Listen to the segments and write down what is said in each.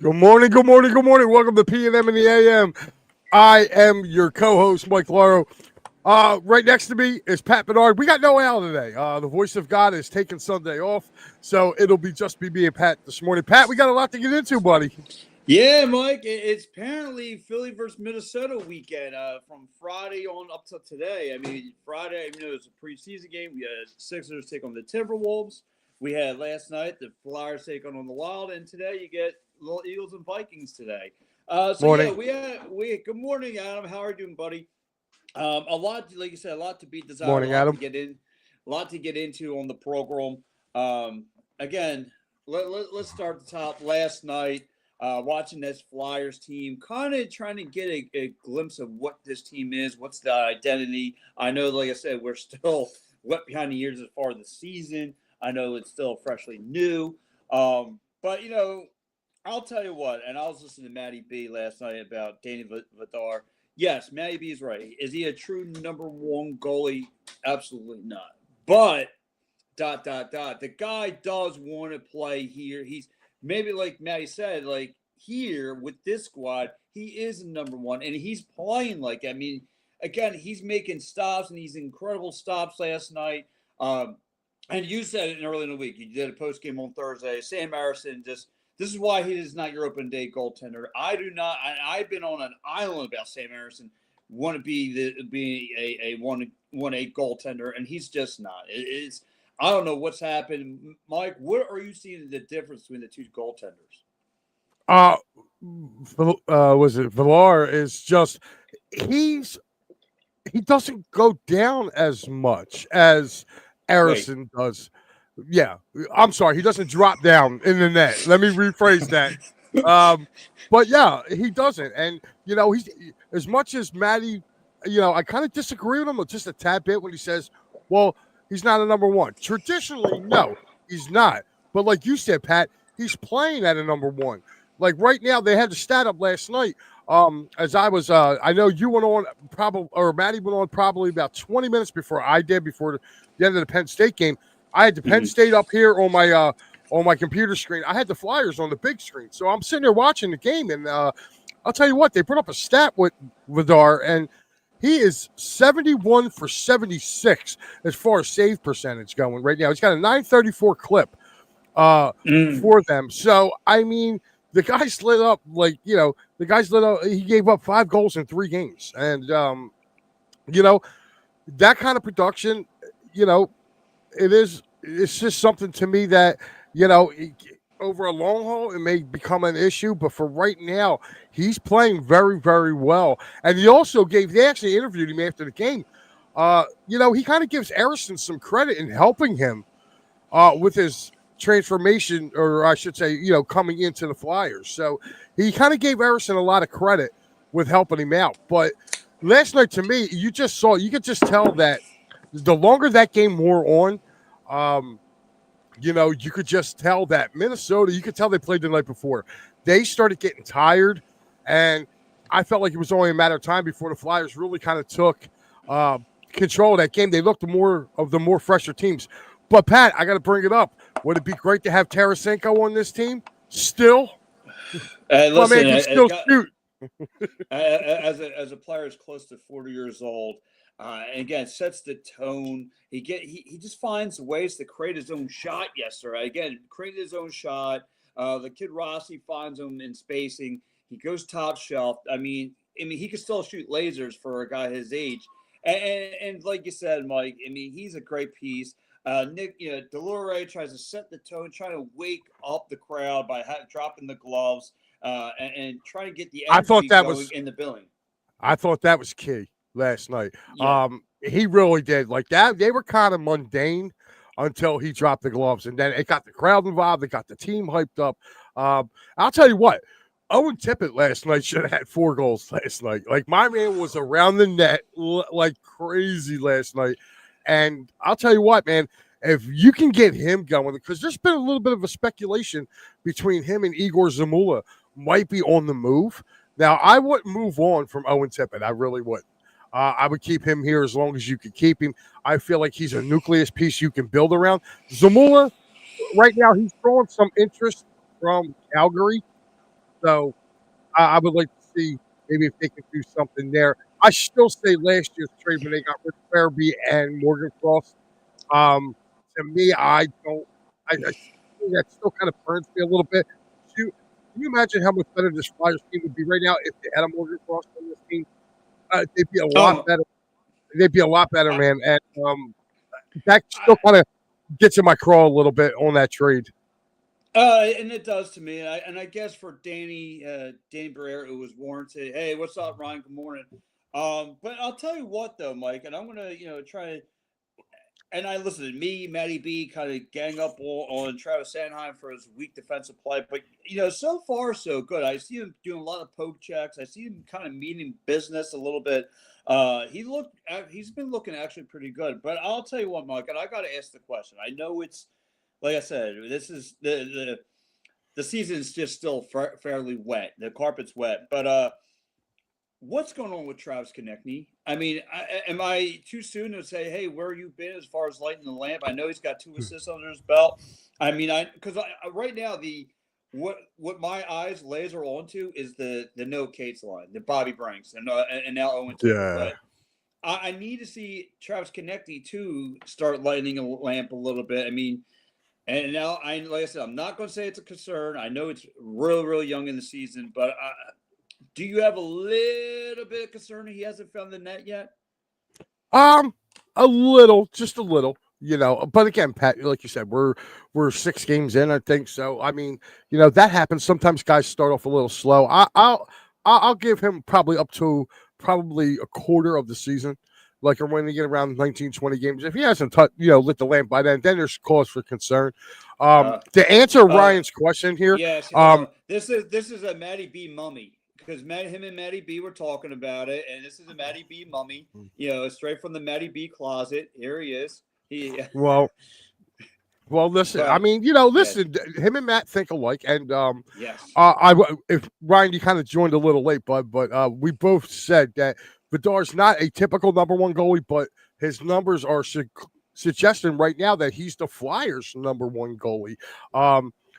Good morning, good morning, good morning. Welcome to P&M in the AM. I am your co-host, Mike Laro. Right next to me is Pat Bernard. We got no Al today. The voice of God is taking Sunday off, so it'll be just me and Pat this morning. Pat, we got a lot to get into, buddy. Yeah, Mike, it's apparently Philly versus Minnesota weekend from Friday on up to today. I mean, Friday, it was a preseason game. We had Sixers take on the Timberwolves. We had last night the Flyers take on the Wild, and today you get little Eagles and Vikings today. Morning. Good morning, Adam. How are you doing, buddy? A lot, like you said, a lot to beat this out, a Morning, lot to Adam. get in, a lot to get into on the program. Again, let's start at the top. Last night, watching this Flyers team, kind of trying to get a glimpse of what this team is, what's the identity. I know, like I said, we're still wet behind the ears as far as the season. I know it's still freshly new, but I'll tell you what. And I was listening to Matty B last night about Danny Vidar. Yes, Matty B is right. Is he a true number one goalie? Absolutely not. But the guy does want to play here. He's maybe like Matty said, like here with this squad, he is number one, and he's playing like that. I mean, again, he's making stops, and he's incredible stops last night. And you said it early in the week. You did a post game on Thursday. Sam Harrison just. This is why he is not your open day goaltender. I do not. I've been on an island about Sam Harrison. Want to be a 1-8 goaltender, and he's just not. It's I don't know what's happened, Mike. What are you seeing the difference between the two goaltenders? Was it Villar is just he doesn't go down as much as Harrison does. Yeah, I'm sorry. He doesn't drop down in the net. Let me rephrase that. But yeah, he doesn't. And he's as much as Matty. I kind of disagree with him just a tad bit when he says, "Well, he's not a number one." Traditionally, no, he's not. But like you said, Pat, he's playing at a number one. Like right now, they had the stat up last night. As I was, I know you went on probably, or Matty went on probably about 20 minutes before I did, before the end of the Penn State game. I had the Penn State up here on my computer screen. I had the Flyers on the big screen. So I'm sitting there watching the game, and I'll tell you what, they put up a stat with Vidar, and he is 71 for 76 as far as save percentage going right now. He's got a 934 clip for them. So, I mean, the guy's lit up he gave up 5 goals in 3 games. And, that kind of production, it's just something to me that, over a long haul, it may become an issue. But for right now, he's playing very, very well. And they actually interviewed him after the game. He kind of gives Harrison some credit in helping him with his transformation, or I should say, coming into the Flyers. So he kind of gave Harrison a lot of credit with helping him out. But last night, to me, you could just tell that the longer that game wore on, you could just tell that Minnesota, you could tell they played the night before. They started getting tired, and I felt like it was only a matter of time before the Flyers really kind of took control of that game. They looked more fresher teams. But, Pat, I got to bring it up. Would it be great to have Tarasenko on this team still? Listen, my man can still shoot. As a player who's close to 40 years old, and again, sets the tone. He just finds ways to create his own shot. Yesterday, again, created his own shot. The kid Rossi finds him in spacing. He goes top shelf. I mean, he can still shoot lasers for a guy his age. And like you said, Mike, I mean, he's a great piece. Nick, Delore tries to set the tone, trying to wake up the crowd by dropping the gloves and trying to get the energy going in the building. I thought that was key last night. Yeah. He really did. Like that, they were kind of mundane until he dropped the gloves, and then it got the crowd involved. It got the team hyped up. I'll tell you what, Owen Tippett last night should have had 4 goals last night. Like my man was around the net like crazy last night. And I'll tell you what, man, if you can get him going, because there's been a little bit of a speculation between him and Igor Zamula might be on the move. Now, I wouldn't move on from Owen Tippett. I really wouldn't. I would keep him here as long as you could keep him. I feel like he's a nucleus piece you can build around. Zamula, right now, he's drawing some interest from Calgary. So I would like to see maybe if they can do something there. I still say last year's trade when they got rid of Fairby and Morgan Cross. Um, to me, I don't. I think that still kind of burns me a little bit. Can you imagine how much better this Flyers team would be right now if they had a Morgan Cross on this team? They'd be a lot Um, better. They'd be a lot better, I, man. And that I, still kind of gets in my craw a little bit on that trade. and it does to me. And I guess for Danny Barrera, it was warranted. Hey, what's up, Ryan? Good morning. But I'll tell you what, though, Mike, and I'm gonna, try. And I listen to me, Matty B, kind of gang up on Travis Sanheim for his weak defensive play. But so far so good. I see him doing a lot of poke checks. I see him kind of meaning business a little bit. He's been looking actually pretty good. But I'll tell you what, Mike, and I got to ask the question. I know it's like I said, this is the season's just still fairly wet. The carpet's wet, but what's going on with Travis Konechny? I mean, am I too soon to say, hey, where you been as far as lighting the lamp? I know he's got 2 assists under his belt. I mean, because right now what my eyes laser onto is the no Cates line, the Bobby Branks, and now Owen Tippett. Yeah. But I need to see Travis Konechny too start lighting a lamp a little bit. I mean, and now like I said, I'm not going to say it's a concern. I know it's real, real young in the season, but do you have a little bit of concern that he hasn't found the net yet? Um, a little, just a little, But again, Pat, like you said, we're 6 games in, I think. So I mean, that happens. Sometimes guys start off a little slow. I'll give him probably up to probably a quarter of the season. Like when they get around 19, 20 games, if he hasn't lit the lamp by then there's cause for concern. To answer Ryan's question here, yes, hold on. This is a Matty B mummy. Because him and Matty B were talking about it, and this is a Matty B mummy, straight from the Matty B closet. Here he is. Well, listen. But, I mean, listen. Yes. Him and Matt think alike, and yes. If Ryan, you kind of joined a little late, bud, but we both said that Vidar's not a typical number one goalie, but his numbers are suggesting right now that he's the Flyers' number one goalie.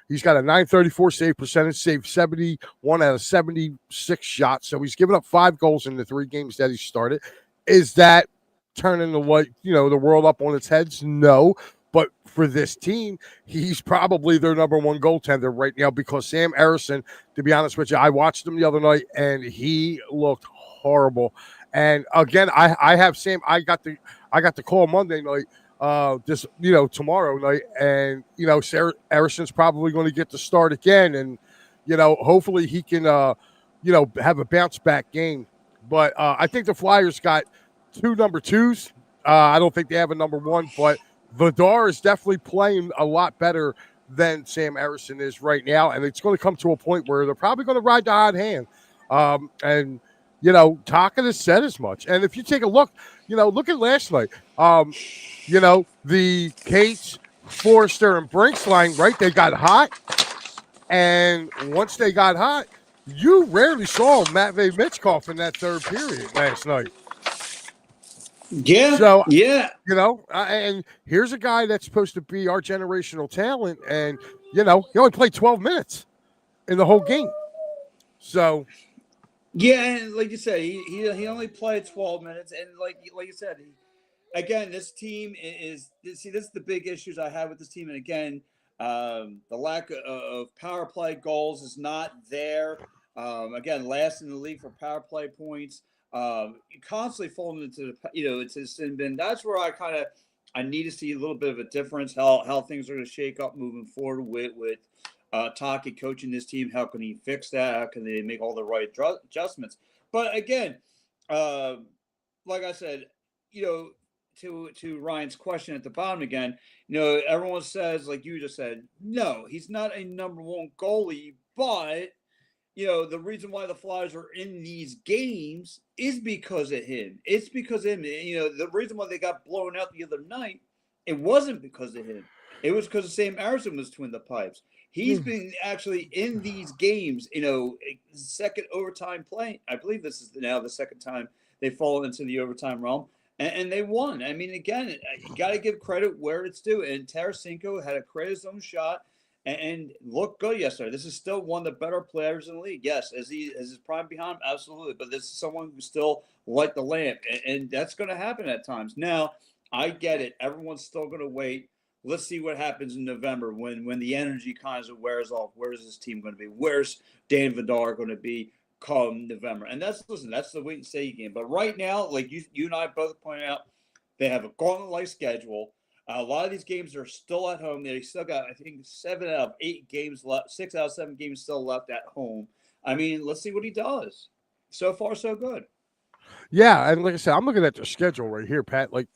He's got a 934 save percentage, saved 71 out of 76 shots. So he's given up 5 goals in the 3 games that he started. Is that turning the world up on its heads? No. But for this team, he's probably their number one goaltender right now because Sam Ersson, to be honest with you, I watched him the other night and he looked horrible. And again, I have Sam. I got the call Monday night. Tomorrow night, and Sarah Erisson's probably going to get the start again, and hopefully he can have a bounce back game. But I think the Flyers got 2 number 2s. I don't think they have a number 1, but Vidar is definitely playing a lot better than Sam Ersson is right now, and it's going to come to a point where they're probably going to ride the hot hand. And Taka has said as much. And if you take a look, look at last night. The Cates, Forrester, and Brinks line, right? They got hot. And once they got hot, you rarely saw Matvey Mitchkov in that third period last night. Yeah. So, yeah. And here's a guy that's supposed to be our generational talent. And, he only played 12 minutes in the whole game. So. Yeah, and like you said, he only played 12 minutes. And like you said, again, this team this is the big issues I have with this team. And again, the lack of power play goals is not there. Again, last in the league for power play points. Constantly falling into it's his sin bin. That's where I need to see a little bit of a difference how things are going to shake up moving forward with Taki coaching this team. How can he fix that? How can they make all the right adjustments? But again, like I said, to Ryan's question at the bottom again, everyone says, like you just said, no, he's not a number one goalie, but the reason why the Flyers are in these games is because of him. It's because of him. The reason why they got blown out the other night, it wasn't because of him. It was because Sam Ersson was twin the pipes. He's been actually in these games, second overtime play. I believe this is now the second time they've fallen into the overtime realm. And they won. I mean, again, you got to give credit where it's due. And Tarasenko had to create his own shot. and looked good yesterday. This is still one of the better players in the league. Yes, is his prime behind him? Absolutely. But this is someone who's still like the lamp, and that's going to happen at times. Now, I get it. Everyone's still going to wait. Let's see what happens in November when the energy kind of wears off. Where's this team going to be? Where's Dan Vidar going to be come November? And that's the wait and see game. But right now, like you and I both pointed out, they have a gauntlet-like schedule. A lot of these games are still at home. They still got, I think, 7 out of 8 games left. 6 out of 7 games still left at home. I mean, let's see what he does. So far, so good. Yeah, and like I said, I'm looking at their schedule right here, Pat. Like,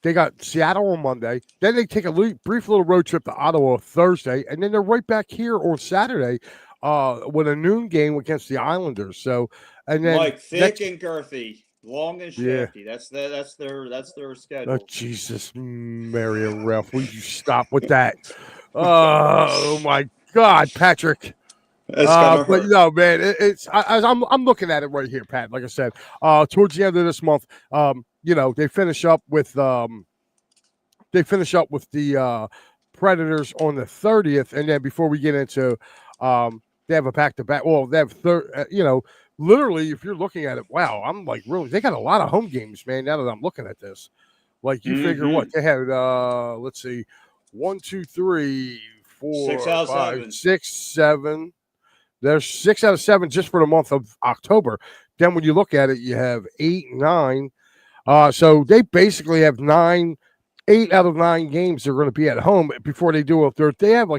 they got Seattle on Monday. Then they take a brief little road trip to Ottawa Thursday, and then they're right back here on Saturday with a noon game against the Islanders. So, and then Mike, thick and girthy, long and yeah. shafty. That's their schedule. Oh, Jesus, Mary and Ralph, will you stop with that? Oh my God, Patrick. It's gonna But hurt. no, man, I'm looking at it right here, Pat. Like I said, towards the end of this month, they finish up with the Predators on the 30th, and then before we get into, they have a back-to-back. Well, they have literally, if you're looking at it, wow, I'm like, really, they got a lot of home games, man. Now that I'm looking at this, like you figure what they had, let's see, 1, 2, 3, 6 4, out of 5, 7. 6, 7. There's 6 out of 7 just for the month of October. Then when you look at it, you have 8, 9. So they basically have 8 out of 9 games they're going to be at home before they do it. They have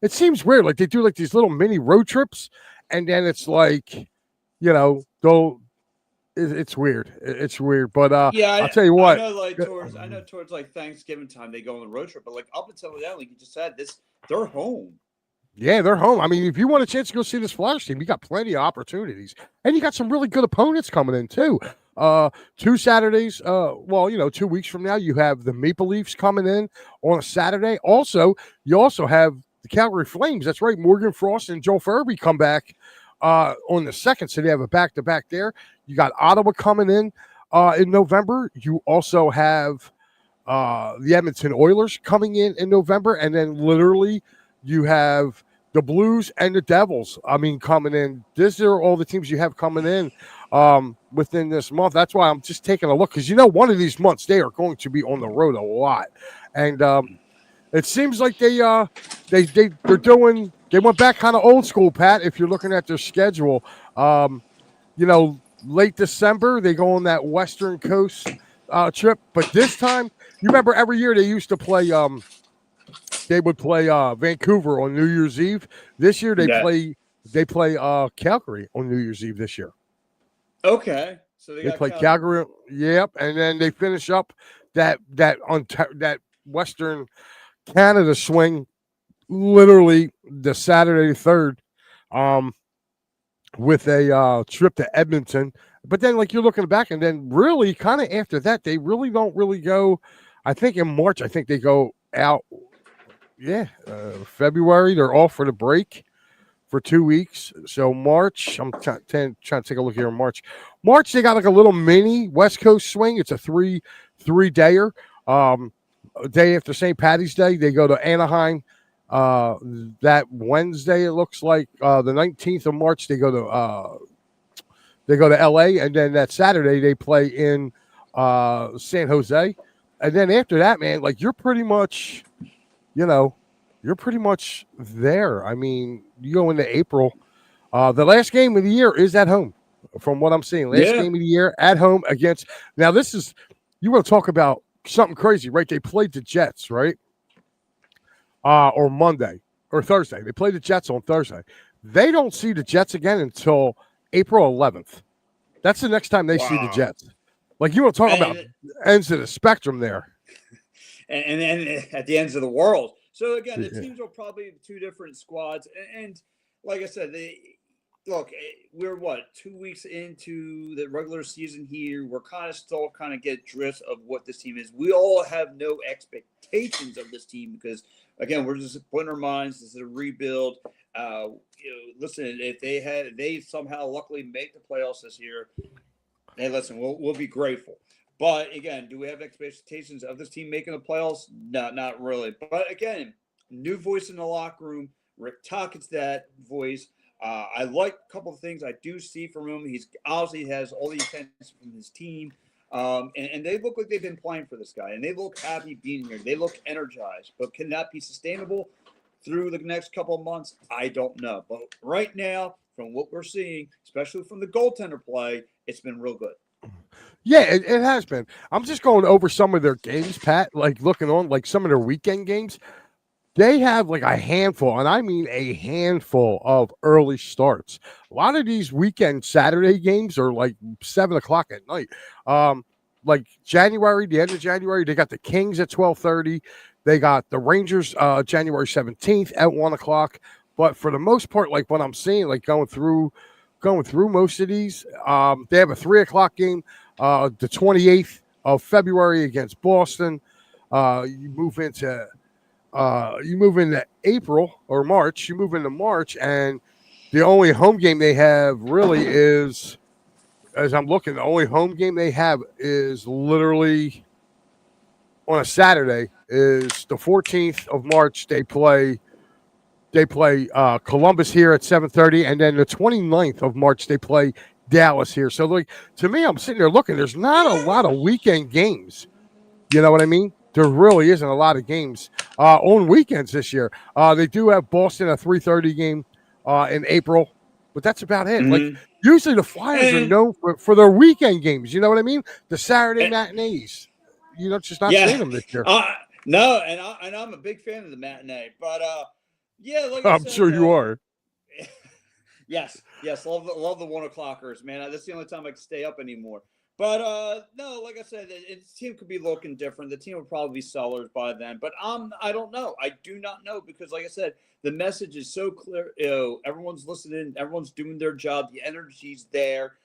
it seems weird. Like they do like these little mini road trips, and then it's like, it's weird. It's weird. But Yeah, I'll tell you what. I know towards like Thanksgiving time they go on the road trip, but like up until that, like you just said, they're home. Yeah, they're home. I mean, if you want a chance to go see this Flyers team, you got plenty of opportunities, and you got some really good opponents coming in too. 2 Saturdays. 2 weeks from now, you have the Maple Leafs coming in on a Saturday. You also have the Calgary Flames. That's right. Morgan Frost and Joe Furby come back on the 2nd, so they have a back-to-back there. You got Ottawa coming in November. You also have the Edmonton Oilers coming in November, and then literally you have the Blues and the Devils. I mean, coming in. These are all the teams you have coming in within this month. That's why I'm just taking a look because one of these months they are going to be on the road a lot, and it seems like they're doing. They went back kind of old school, Pat. If you're looking at their schedule, late December they go on that Western Coast trip, but this time, you remember every year they used to play. They would play Vancouver on New Year's Eve. This year they play Calgary on New Year's Eve this year. Okay, so they play Calgary. Yep, and then they finish up that Western Canada swing, literally the Saturday 3rd, with a trip to Edmonton. But then, like you're looking back, and then really kind of after that, they really don't really go. I think in March, I think they go out. Yeah, February they're off for the break for 2 weeks. So March, I'm trying to take a look here in March. March they got like a little mini West Coast swing. It's a three-dayer. Day after St. Patty's Day, they go to Anaheim. That Wednesday, it looks like the 19th of March, they go to LA, and then that Saturday they play in San Jose, and then after that, man, like you're pretty much there. I mean, you go into April. The last game of the year is at home, from what I'm seeing. Last game of the year at home against. Now, you want to talk about something crazy, right? They played the Jets, right? Or Monday or Thursday. They played the Jets on Thursday. They don't see the Jets again until April 11th. That's the next time they see the Jets. Like, you want to talk about ends of the spectrum there. And then at the ends of the world. So again, the teams are probably 2 different squads. And like I said, we're 2 weeks into the regular season here. We're still get drift of what this team is. We all have no expectations of this team because again, we're just putting our minds. This is a rebuild. Listen, if they somehow luckily make the playoffs this year, hey, listen, we'll be grateful. But again, do we have expectations of this team making the playoffs? No, not really. But again, new voice in the locker room, Rick Tockett's that voice. I like a couple of things I do see from him. He's obviously has all the attention from his team. And they look like they've been playing for this guy, and they look happy being here. They look energized, but can that be sustainable through the next couple of months? I don't know. But right now, from what we're seeing, especially from the goaltender play, it's been real good. Yeah, it has been. I'm just going over some of their games, Pat, like looking on like some of their weekend games. They have like a handful, and I mean a handful of early starts. A lot of these weekend Saturday games are like 7 o'clock at night. Like January, the end of January, they got the Kings at 12:30. They got the Rangers January 17th at 1 o'clock. But for the most part, like what I'm seeing, like going through most of these, they have a 3 o'clock game, the 28th of February against Boston. You move into April or March. You move into March, and the only home game they have really is, as I'm looking, the only home game they have is literally on a Saturday. Is the 14th of March. They play Columbus here at 7:30, and then the 29th of March they play Dallas here. So, like to me, I'm sitting there looking. There's not a lot of weekend games. You know what I mean? There really isn't a lot of games on weekends this year. They do have Boston a 3:30 game in April, but that's about it. Like Mm-hmm. usually the Flyers are known for their weekend games. You know what I mean? The Saturday And, matinees. You know, just not seeing yeah. them this year. No, and I'm a big fan of the matinee, but yeah, like I I'm said, sure you are. yes, love the 1 o'clockers, man. That's the only time I can stay up anymore. But no, like I said, the team could be looking different. The team will probably be sellers by then. But I don't know. I do not know because, like I said, the message is so clear. Everyone's listening. Everyone's doing their job. The energy's there.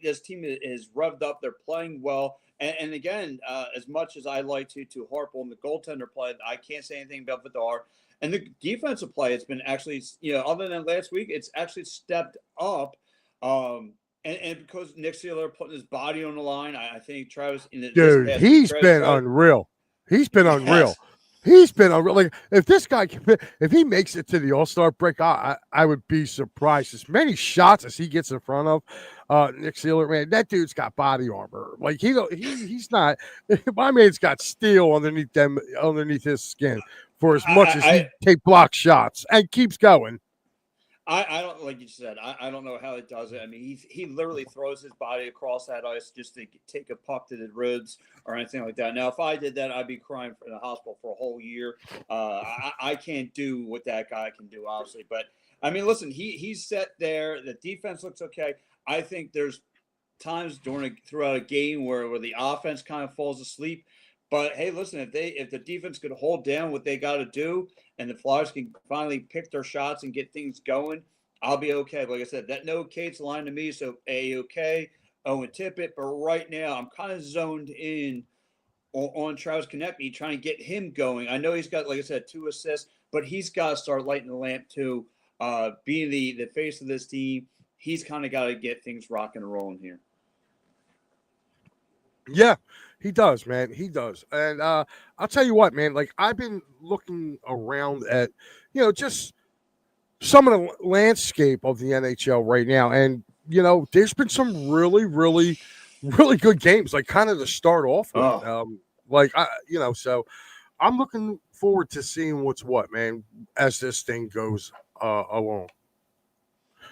This team is revved up. They're playing well. And again, as much as I like to harp on the goaltender play, I can't say anything about Vidar. And the defensive play has been actually, other than last week, it's actually stepped up. And because Nick Sealer putting his body on the line, I think Travis in this Dude, past week, he's been Travis, unreal. He's been unreal. yes, He's been unreal. Like if this guy, if he makes it to the All-Star break, I would be surprised. As many shots as he gets in front of Nick Sealer, man, that dude's got body armor. Like he's not. My man's got steel underneath his skin for as much as he take block shots and keeps going. I don't like you said. I don't know how he does it. I mean, he literally throws his body across that ice just to take a puck to the ribs or anything like that. Now, if I did that, I'd be crying in the hospital for a whole year. I can't do what that guy can do, obviously. But I mean, listen, he's set there. The defense looks okay. I think there's times throughout a game where the offense kind of falls asleep. But hey, listen, if the defense could hold down what they got to do, and the Flyers can finally pick their shots and get things going, I'll be okay. Like I said, that no Kate's line to me, so okay, Owen Tippett. But right now, I'm kind of zoned in on Travis Konecny, trying to get him going. I know he's got, like I said, 2 assists, but he's got to start lighting the lamp too. Being the face of this team, he's kind of got to get things rocking and rolling here. Yeah, he does, man. He does. And I'll tell you what, man, like I've been looking around at, just some of the landscape of the NHL right now. And, there's been some really, really, really good games, like kind of to start off with. So I'm looking forward to seeing what's what, man, as this thing goes along.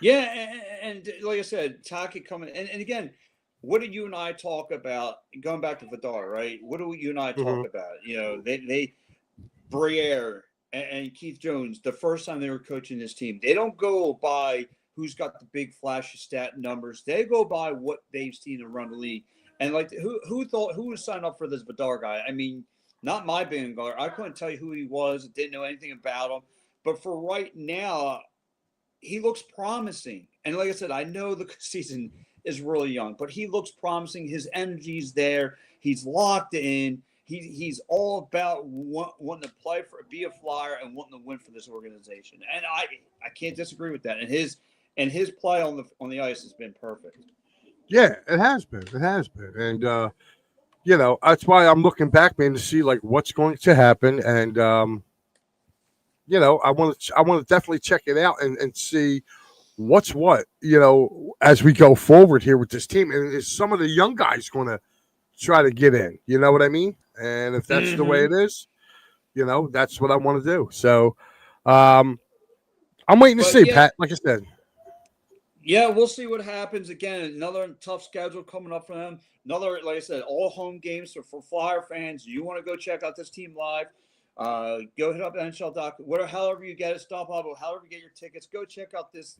Yeah, and like I said, Taki coming, and again, what did you and I talk about? Going back to Vidar, right? What do you and I talk about? They Briere and Keith Jones, the first time they were coaching this team, they don't go by who's got the big flashy stat numbers. They go by what they've seen around the league. And like who would sign up for this Vidar guy? I mean, not my being guard. I couldn't tell you who he was, didn't know anything about him. But for right now, he looks promising. And like I said, I know the season is really young, but he looks promising. His energy's there. He's locked in. He's all about wanting to play be a Flyer and wanting to win for this organization. And I can't disagree with that. And his play on the ice has been perfect. Yeah, it has been. It has been. And that's why I'm looking back, man, to see like what's going to happen. And I want to definitely check it out and see what's what, as we go forward here with this team. And is some of the young guys going to try to get in? You know what I mean? And if that's the way Mm-hmm. it is, that's what I want to do. So, um, I'm waiting to But see, yeah, Pat. Like I said, yeah, we'll see what happens. Again, another tough schedule coming up for them. Another, like I said, all home games. So for Flyer fans, you want to go check out this team live. Go hit up NHL.com, whatever, however you get it, stop up, however you get your tickets. Go check out this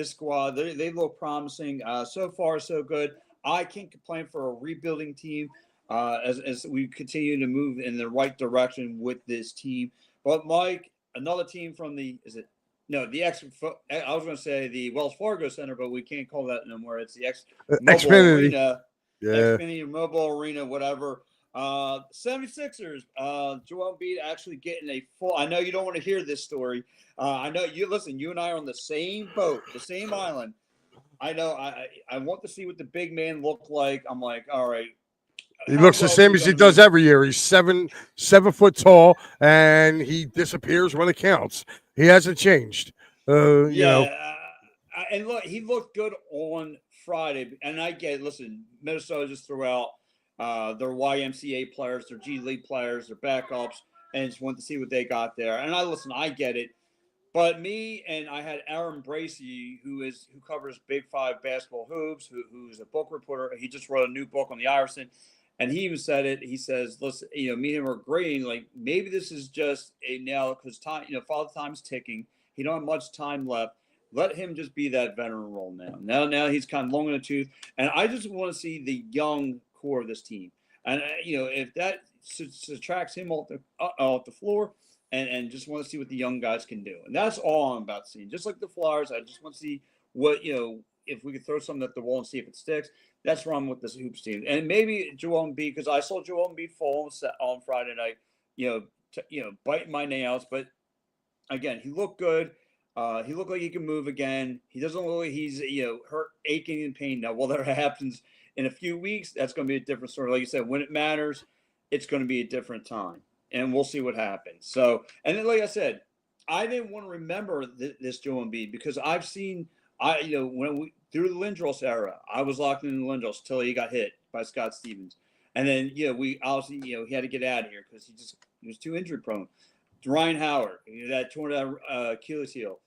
squad. They look promising. So far, so good. I can't complain for a rebuilding team as we continue to move in the right direction with this team. But Mike, another team from the is it no, I was going to say the Wells Fargo Center, but we can't call that no more. It's the X Mobile Xfinity. Arena, Yeah, Xfinity Mobile Arena, whatever. 76ers, Joel Embiid actually getting a full. I know you don't want to hear this story. I know you listen. You and I are on the same boat, the same island. I know. I want to see what the big man look like. I'm like, all right, he how looks the well is he same as going he to does be? every year. He's 7 foot tall, and he disappears when it counts. He hasn't changed. Yeah, and look, he looked good on Friday. And I get, listen, Minnesota just threw out their YMCA players, their G League players, their backups, and just want to see what they got there. And I get it. But me and I had Aaron Bracey, who covers Big Five basketball hoops, who's a book reporter. He just wrote a new book on the Iverson, and he even said it. He says, "Listen, me and him are agreeing. Like maybe this is just a now because time, Father Time's ticking. He don't have much time left. Let him just be that veteran role now. Now he's kind of long in the tooth, and I just want to see the young core of this team. And if that subtracts him off the floor." And just want to see what the young guys can do. And that's all I'm about seeing. Just like the Flyers, I just want to see what, if we could throw something at the wall and see if it sticks. That's where I'm with this hoops team. And maybe Joel Embiid, because I saw Joel Embiid fall on Friday night, biting my nails. But again, he looked good. He looked like he can move again. He doesn't look like he's hurt, aching, in pain. Now, whether it happens in a few weeks, that's going to be a different story. Like you said, when it matters, it's going to be a different time, and we'll see what happens. So, and then, like I said, I didn't want to remember this Joe Embiid because I've seen when we through the Lindros era, I was locked in the Lindros till he got hit by Scott Stevens, and then we obviously he had to get out of here because he was too injury prone. Ryan Howard, that torn that Achilles heel,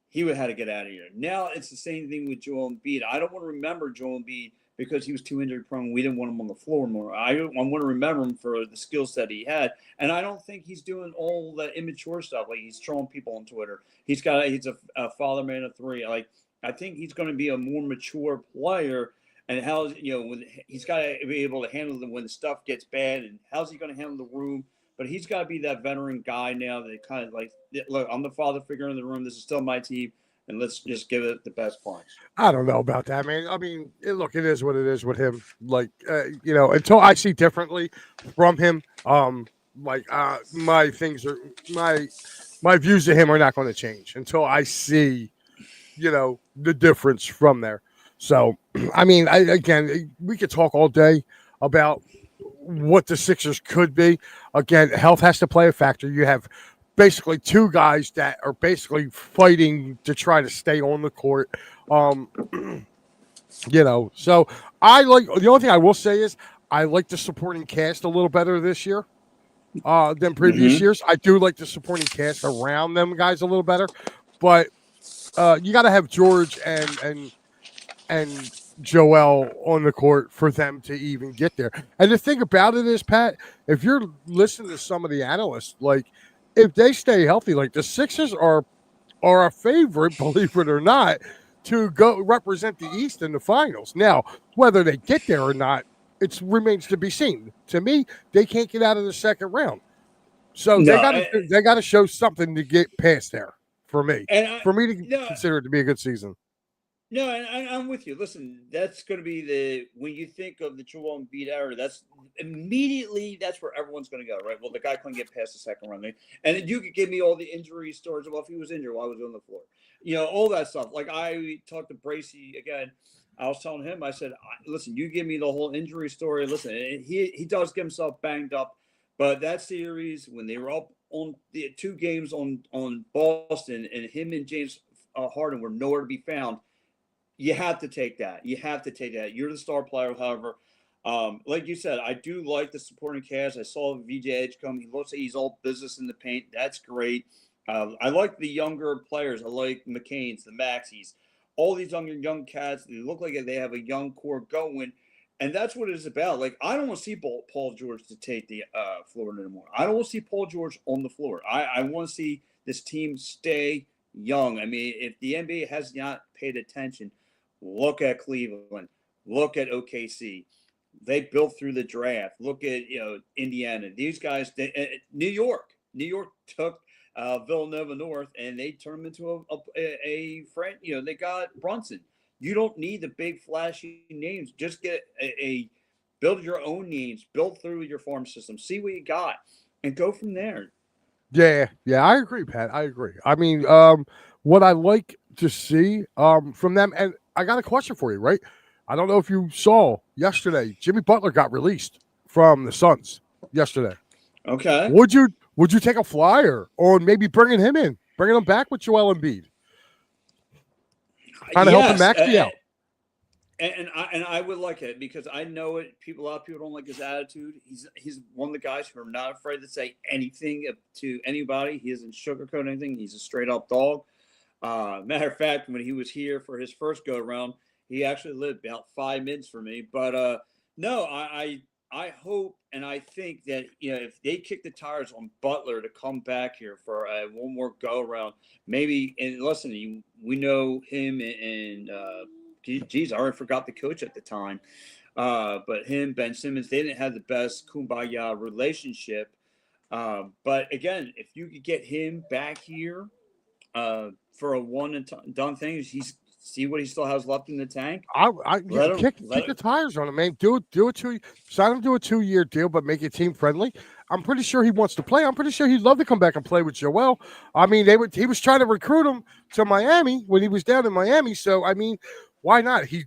he would have to get out of here. Now it's the same thing with Joel Embiid. I don't want to remember Joel Embiid because he was too injury prone. We didn't want him on the floor more. I want to remember him for the skill set he had, and I don't think he's doing all the immature stuff like he's trolling people on Twitter. He's a father man of three. Like I think he's going to be a more mature player. And when he's got to be able to handle when the stuff gets bad, and how's he going to handle the room? But he's got to be that veteran guy now that kind of like, look, I'm the father figure in the room. This is still my team, and let's just give it the best punch. I don't know about that, man. I mean, look, it is what it is with him. Like, until I see differently from him, my things are my views of him are not going to change until I see, the difference from there. So, I mean, again, we could talk all day about what the Sixers could be. Again, health has to play a factor. You have basically two guys that are basically fighting to try to stay on the court. Um, so I like the only thing I will say is I like the supporting cast a little better this year than previous Mm-hmm. years. I do like the supporting cast around them guys a little better, but you got to have George and Joel on the court for them to even get there. And the thing about it is, Pat, if you're listening to some of the analysts, like if they stay healthy, like the Sixers are a favorite, believe it or not, to go represent the East in the finals. Now, whether they get there or not, it remains to be seen. To me, they can't get out of the second round. So No, they got to show something to get past there and for me to no, consider it to be a good season. no, and I'm with you. Listen, that's going to be when you think of the Joel Embiid era, that's where everyone's going to go, right? Well, the guy couldn't get past the second round, and then you could give me all the injury stories. Well, if he was injured, why was he on the floor? All that stuff. Like I talked to Bracey again. I was telling him, I said, listen, you give me the whole injury story. Listen, he does get himself banged up, But that series, when they were up on the 2 games on Boston, and him and James Harden were nowhere to be found, you have to take that. You have to take that. You're the star player, however. Like you said, I do like the supporting cast. I saw VJ Edgecombe. He looks like he's all business in the paint. That's great. I like the younger players. I like McCain's, the Maxies, all these young cats. They look like they have a young core going, and that's what it's about. Like, I don't want to see Paul George to take the floor anymore. I don't want to see Paul George on the floor. I want to see this team stay young. I mean, if the NBA has not paid attention, look at Cleveland. Look at OKC. They built through the draft. Look at Indiana. These guys. New York. New York took Villanova North, and they turned them into a friend. They got Brunson. You don't need the big flashy names. Just get a build your own names. Build through your farm system. See what you got, and go from there. Yeah, I agree, Pat. I agree. I mean, what I like to see from them, and I got a question for you, right? I don't know if you saw yesterday, Jimmy Butler got released from the Suns yesterday. Okay. Would you take a flyer on maybe bringing him in, bringing him back with Joel Embiid, kind of helping Maxey out? And I would like it, because I know it. A lot of people don't like his attitude. He's one of the guys who are not afraid to say anything to anybody. He doesn't sugarcoat anything. He's a straight up dog. Matter of fact, when he was here for his first go around, he actually lived about 5 minutes from me. But no, I hope and I think that if they kick the tires on Butler to come back here for one more go around, maybe. And listen, we know him and. Geez, I already forgot the coach at the time. But him, Ben Simmons, they didn't have the best kumbaya relationship. But again, if you could get him back here for a one and done thing, see what he still has left in the tank. Kick the tires on him, man. Sign him to a 2-year deal, but make it team friendly. I'm pretty sure he wants to play. I'm pretty sure he'd love to come back and play with Joel. I mean, he was trying to recruit him to Miami when he was down in Miami. So I mean, why not? He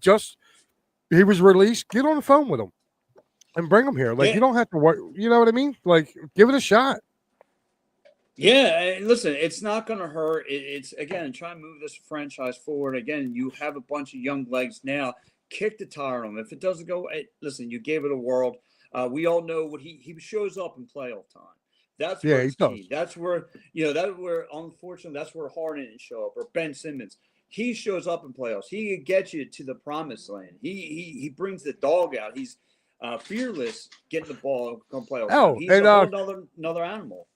was released. Get on the phone with him and bring him here. Like, you don't have to work. You know what I mean? Like, give it a shot. Yeah, and listen, it's not going to hurt. It's again, try and move this franchise forward. Again, you have a bunch of young legs now. Kick the tire on them. If it doesn't go, listen, you gave it a whirl. We all know what he shows up in playoff time. That's where it's key. That's where unfortunately that's where Harden didn't show up, or Ben Simmons. He shows up in playoffs. He can get you to the promised land. He brings the dog out. He's fearless getting the ball come playoffs. Oh, he's another animal.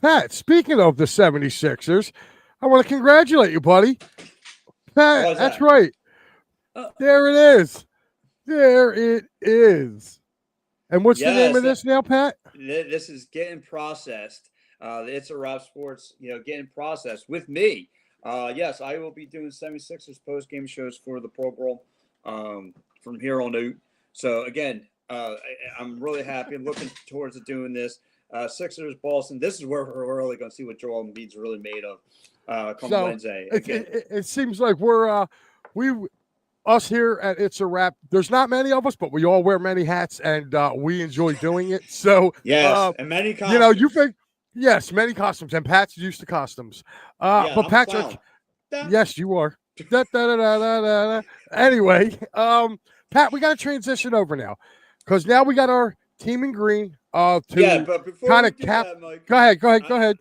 Pat, speaking of the 76ers, I want to congratulate you, buddy. Pat, that's right. There it is. There it is. And what's the name of this now, Pat? This is getting processed. It's a Wrap Sports, getting processed with me. Yes, I will be doing 76ers post-game shows for the program from here on out. So, again, I'm really happy. I'm looking towards doing this. Sixers, Boston. This is where we're really going to see what Joel Embiid's really made of come Wednesday. It seems like us here at It's a Wrap, there's not many of us, but we all wear many hats, and we enjoy doing it. So, yes, and many costumes. You think, yes, many costumes, and Pat's used to costumes. But Patrick, yes, you are. Anyway, Pat, we got to transition over now, because now we got our team in green. But before kind of cap. That, Mike, go ahead.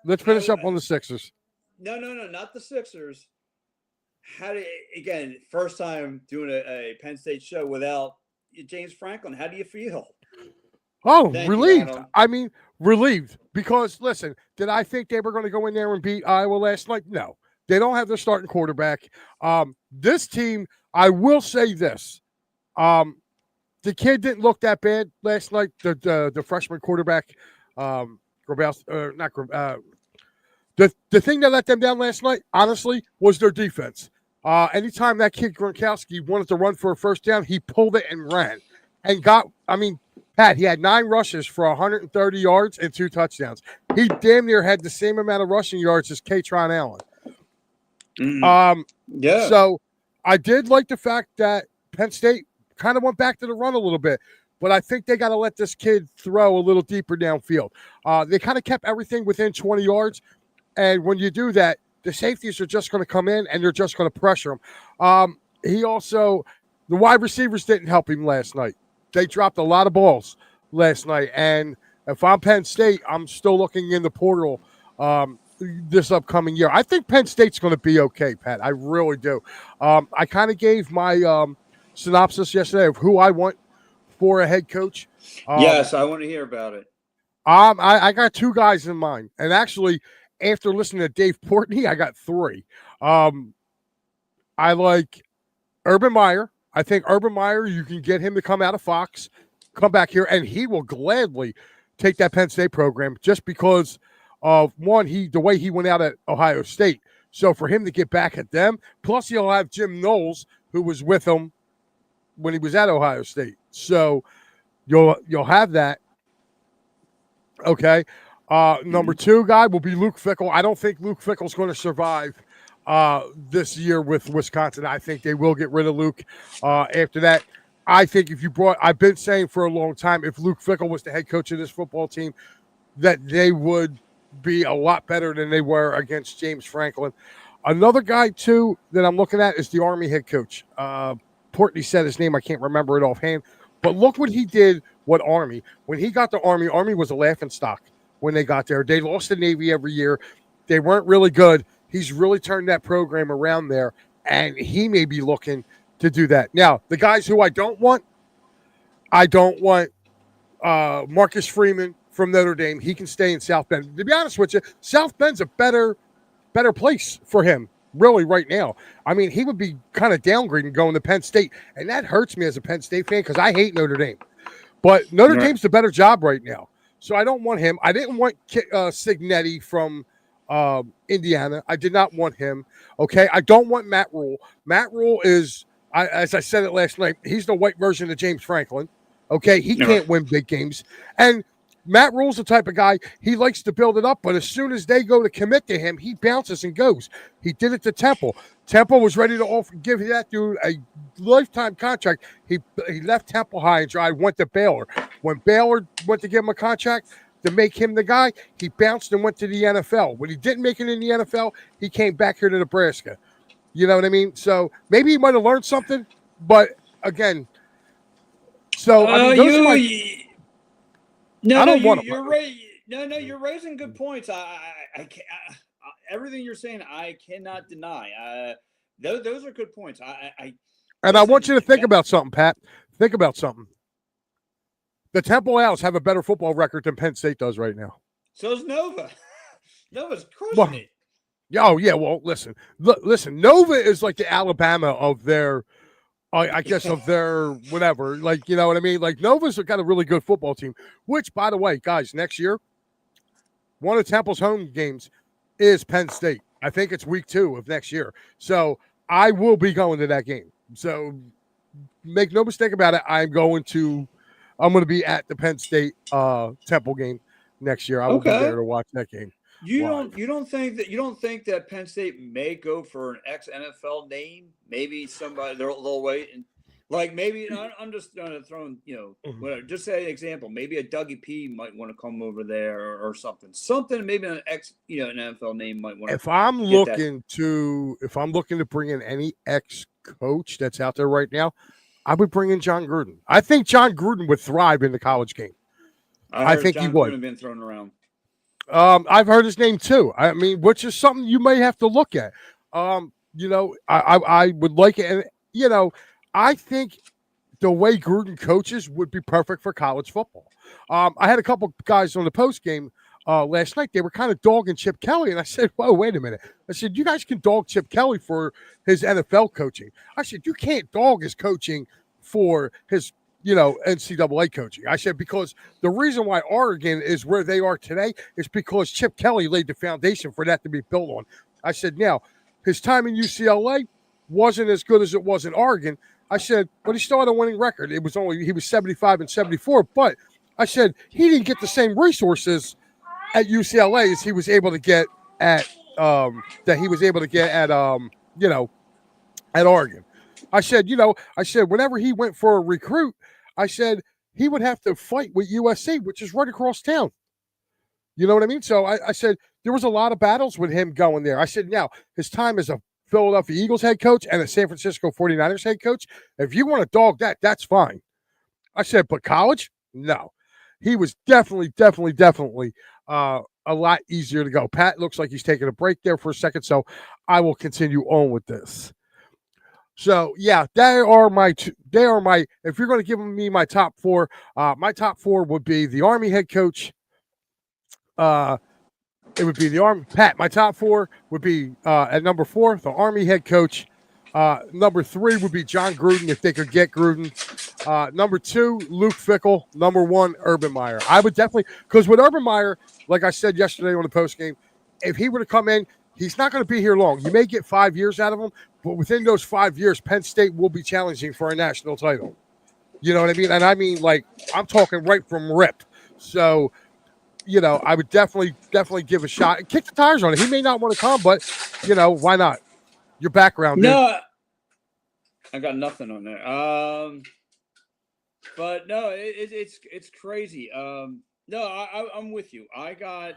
Let's finish up on the Sixers. No, not the Sixers. Again, first time doing a Penn State show without James Franklin. How do you feel? Oh, relieved. I mean, relieved, because listen, did I think they were going to go in there and beat Iowa last night? No, they don't have their starting quarterback. This team, I will say this. The kid didn't look that bad last night. The freshman quarterback, the thing that let them down last night, honestly, was their defense. Anytime that kid Gronkowski wanted to run for a first down, he pulled it and ran, and Pat, he had 9 rushes for 130 yards and 2 touchdowns. He damn near had the same amount of rushing yards as Kaytron Allen. So I did like the fact that Penn State kind of went back to the run a little bit. but I think they got to let this kid throw a little deeper downfield. They kind of kept everything within 20 yards, and when you do that, the safeties are just going to come in and they're just going to pressure him. He also, the wide receivers didn't help him last night. They dropped a lot of balls last night, and if I'm Penn State, I'm still looking in the portal this upcoming year. I think Penn State's going to be okay, Pat. I really do. I kind of gave my synopsis yesterday of who I want for a head coach. Yes, I want to hear about it. I got two guys in mind, and actually, after listening to Dave Portney, I got three. I like Urban Meyer. I think Urban Meyer, you can get him to come out of Fox, come back here, and he will gladly take that Penn State program just because of one, the way he went out at Ohio State. So for him to get back at them, plus he'll have Jim Knowles, who was with him when he was at Ohio State. So you'll have that. Okay. Number two guy will be Luke Fickell. I don't think Luke Fickell's going to survive this year with Wisconsin. I think they will get rid of Luke after that. I think I've been saying for a long time, if Luke Fickell was the head coach of this football team, that they would be a lot better than they were against James Franklin. Another guy, too, that I'm looking at is the Army head coach. Portney said his name. I can't remember it offhand. But look what he did with Army. When he got to Army was a laughingstock when they got there. They lost the Navy every year. They weren't really good. He's really turned that program around there, and he may be looking to do that. Now, the guys who I don't want Marcus Freeman from Notre Dame. He can stay in South Bend. To be honest with you, South Bend's a better place for him, really, right now. I mean, he would be kind of downgrading going to Penn State, and that hurts me as a Penn State fan because I hate Notre Dame. But Notre Dame's the better job right now, so I don't want him. I didn't want Signetti from Indiana. I did not want him. Okay, I don't want Matt Rule. Matt Rule is, as I said it last night, he's the white version of James Franklin. Okay, he can't win big games, and Matt Rule's the type of guy, he likes to build it up, but as soon as they go to commit to him, he bounces and goes. He did it to Temple. Temple was ready to give that dude a lifetime contract. He left Temple high and dry, went to Baylor. When Baylor went to give him a contract to make him the guy, he bounced and went to the NFL. When he didn't make it in the NFL, he came back here to Nebraska. You know what I mean? So maybe he might have learned something, but again, so I mean, those are my... You're right. No, you're raising good points. I can't, everything you're saying, I cannot deny. Those are good points. I want you to think about something, Pat. Think about something. The Temple Owls have a better football record than Penn State does right now. So is Nova. Nova's crushing it. Oh yeah. Well, listen. Nova is like the Alabama of their. I guess of their whatever, like, you know what I mean? Like, Nova's got a really good football team, which, by the way, guys, next year, one of Temple's home games is Penn State. I think it's week 2 of next year. So I will be going to that game. So make no mistake about it. I'm going to be at the Penn State Temple game next year. I will be there to watch that game. You don't think that Penn State may go for an ex-NFL name? Maybe somebody they'll wait and like maybe I'm just throwing whatever. Just say an example. Maybe a Dougie P might want to come over there or something. Something maybe an an NFL name might want to. If I'm looking to bring in any ex-coach that's out there right now, I would bring in John Gruden. I think John Gruden would thrive in the college game. I think he would. Gruden been thrown around. I've heard his name too. I mean, which is something you may have to look at. I would like it, and I think the way Gruden coaches would be perfect for college football. I had a couple guys on the post game last night. They were kind of dogging Chip Kelly, and I said, "Whoa, wait a minute!" I said, "You guys can dog Chip Kelly for his NFL coaching." I said, "You can't dog his coaching for his." NCAA coaching. I said, because the reason why Oregon is where they are today is because Chip Kelly laid the foundation for that to be built on. I said, now, his time in UCLA wasn't as good as it was in Oregon. I said, but he still had a winning record. He was 75-74. But I said, he didn't get the same resources at UCLA as he was able to get at at Oregon. I said, whenever he went for a recruit, I said, he would have to fight with USC, which is right across town. You know what I mean? So I said there was a lot of battles with him going there. I said, now, his time as a Philadelphia Eagles head coach and a San Francisco 49ers head coach, if you want to dog that, that's fine. I said, but college? No. He was definitely a lot easier to go. Pat looks like he's taking a break there for a second, so I will continue on with this. So yeah, they are my. If you're going to give me my top four would be the Army head coach. It would be the Army. Pat, my top four would be at number 4, the Army head coach. Number 3 would be John Gruden if they could get Gruden. Number 2, Luke Fickell. Number 1, Urban Meyer. I would definitely, because with Urban Meyer, like I said yesterday on the post game, if he were to come in, he's not going to be here long. You may get 5 years out of him, but within those 5 years, Penn State will be challenging for a national title. You know what I mean? And I mean, like, I'm talking right from rip. So, you know, I would definitely give a shot and kick the tires on it. He may not want to come, but, you know, why not? Your background, dude. No, I got nothing on there. But no, it's crazy. No, I'm with you. I got.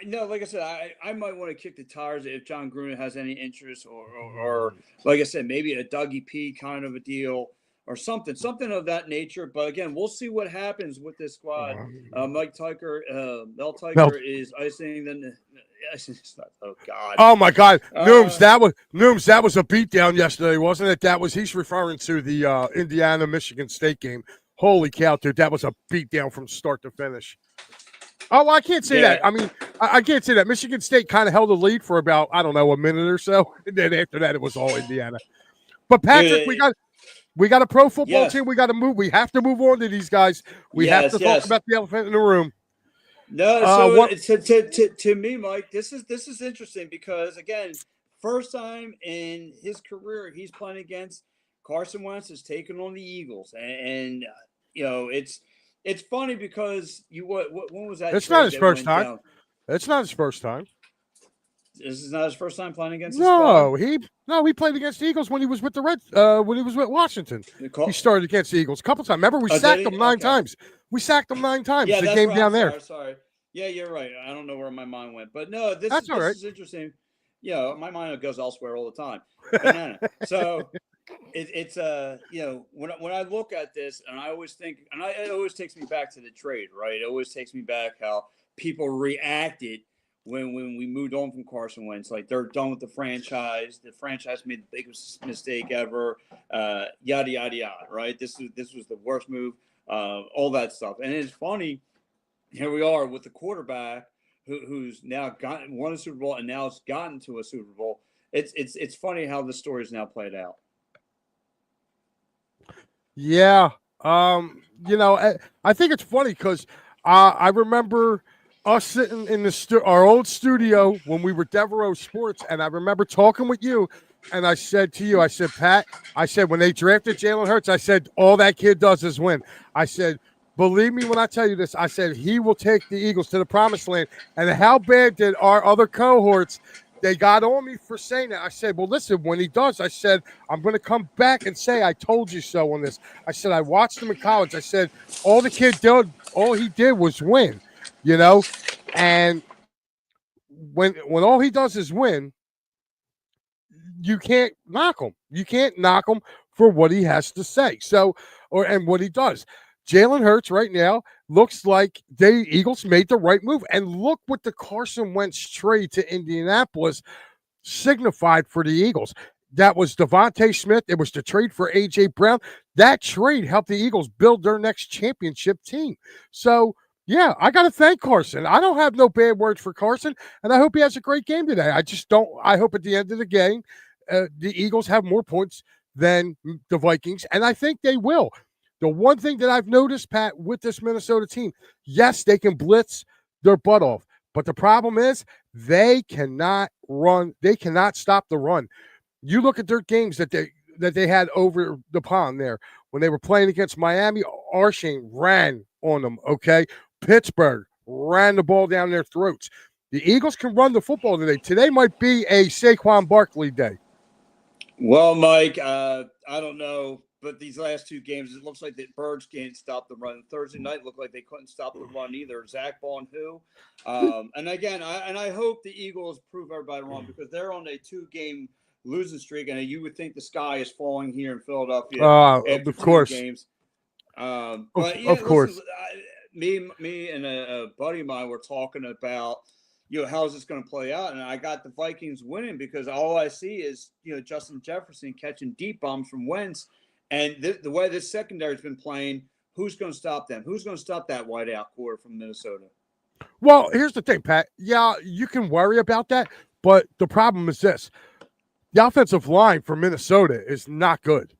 No, like I said, I might want to kick the tires if John Gruden has any interest, or like I said, maybe a Dougie P kind of a deal or something of that nature. But again, we'll see what happens with this squad. Mel Teicher is icing. Then, oh God! Oh my God, Nooms, that was a beatdown yesterday, wasn't it? He's referring to the Indiana Michigan State game. Holy cow, dude, that was a beatdown from start to finish. Oh, well, I can't say that. I mean, I can't say that. Michigan State kind of held the lead for about, I don't know, a minute or so. And then after that, it was all Indiana. But, Patrick, we got a pro football team. We got to move. We have to move on to these guys. We have to talk about the elephant in the room. No, to me, Mike, this is interesting because, again, first time in his career, he's playing against Carson Wentz is taking on the Eagles. And you know, it's funny because when was that? It's not his first time. Down? It's not his first time. This is not his first time playing against. He played against the Eagles when he was with the Reds. When he was with Washington, he started against the Eagles a couple times. Remember, we sacked him 9 times. We sacked him 9 times. Yeah, the game down there. Sorry. Yeah, you're right. I don't know where my mind went, but no, this is interesting. Yeah, my mind goes elsewhere all the time. So. It's you know, when I look at this, and I always think, and it always takes me back to the trade, right? It always takes me back how people reacted when we moved on from Carson Wentz. Like, they're done with the franchise. The franchise made the biggest mistake ever. Yada yada yada. Right? This was the worst move. All that stuff. And it's funny. Here we are with the quarterback who's now won a Super Bowl and now has gotten to a Super Bowl. It's funny how the story is now played out. Yeah. You know, I think it's funny because I remember us sitting in our old studio when we were Devereaux Sports, and I remember talking with you, and I said to you, I said, Pat, when they drafted Jalen Hurts, I said, all that kid does is win. I said, believe me when I tell you this, I said, he will take the Eagles to the promised land. And how bad did our other cohorts – they got on me for saying that. I said, well, listen, when he does, I said, I'm going to come back and say I told you so on this. I said, I watched him in college. I said, all he did was win, you know? And when all he does is win, you can't knock him. You can't knock him for what he has to say. And what he does. Jalen Hurts right now looks like the Eagles made the right move. And look what the Carson Wentz trade to Indianapolis signified for the Eagles. That was Devontae Smith. It was the trade for A.J. Brown. That trade helped the Eagles build their next championship team. So, yeah, I got to thank Carson. I don't have no bad words for Carson, and I hope he has a great game today. I hope at the end of the game, the Eagles have more points than the Vikings, and I think they will. The one thing that I've noticed, Pat, with this Minnesota team, yes, they can blitz their butt off, but the problem is they cannot run. They cannot stop the run. You look at their games that they had over the pond there when they were playing against Miami. Arshane ran on them. Okay, Pittsburgh ran the ball down their throats. The Eagles can run the football today. Today might be a Saquon Barkley day. Well, Mike, I don't know but these last two games, it looks like the Birds can't stop the run. Thursday night looked like they couldn't stop the run either. Zach Ball and who? And again, I hope the Eagles prove everybody wrong because they're on a 2-game losing streak, and you would think the sky is falling here in Philadelphia after Of 2 course. games. Of But yeah, course. listen, me and a buddy of mine were talking about how's this going to play out, and I got the Vikings winning because all I see is Justin Jefferson catching deep bombs from Wentz, and the way this secondary's been playing, who's going to stop them? Who's going to stop that wideout core from Minnesota? Well, here's the thing, Pat. Yeah, you can worry about that, but the problem is this: the offensive line for Minnesota is not good.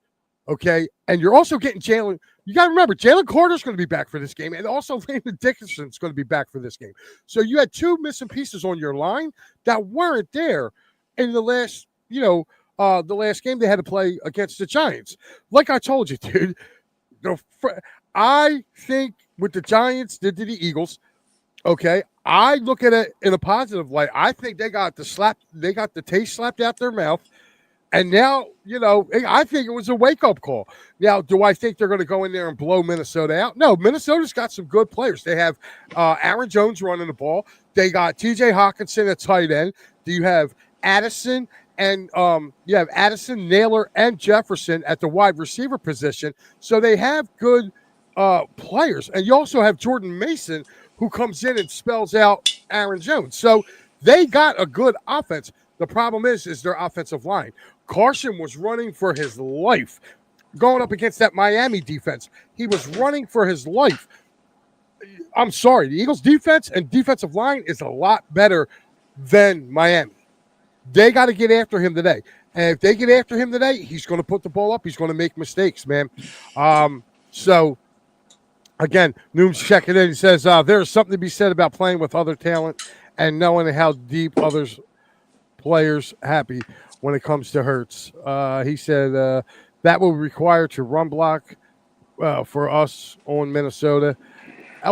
Okay, and you're also getting Jalen. You got to remember, Jalen Carter's going to be back for this game, and also Landon Dickinson's going to be back for this game. So you had 2 missing pieces on your line that weren't there in the last, the last game they had to play against the Giants. Like I told you, dude, I think with the Giants did to the Eagles. Okay, I look at it in a positive light. I think they got the taste slapped out their mouth. And now, I think it was a wake-up call. Now, do I think they're going to go in there and blow Minnesota out? No, Minnesota's got some good players. They have Aaron Jones running the ball. They got T.J. Hawkinson at tight end. Do you have Addison and Naylor, and Jefferson at the wide receiver position? So they have good players. And you also have Jordan Mason, who comes in and spells out Aaron Jones. So they got a good offense. The problem is their offensive line. Carson was running for his life going up against that Miami defense. He was running for his life. I'm sorry. The Eagles' defense and defensive line is a lot better than Miami. They got to get after him today. And if they get after him today, he's going to put the ball up. He's going to make mistakes, man. So, again, Noom's checking in. He says, there's something to be said about playing with other talent and knowing how deep others players happy when it comes to Hurts. He said that will require to run block for us on Minnesota.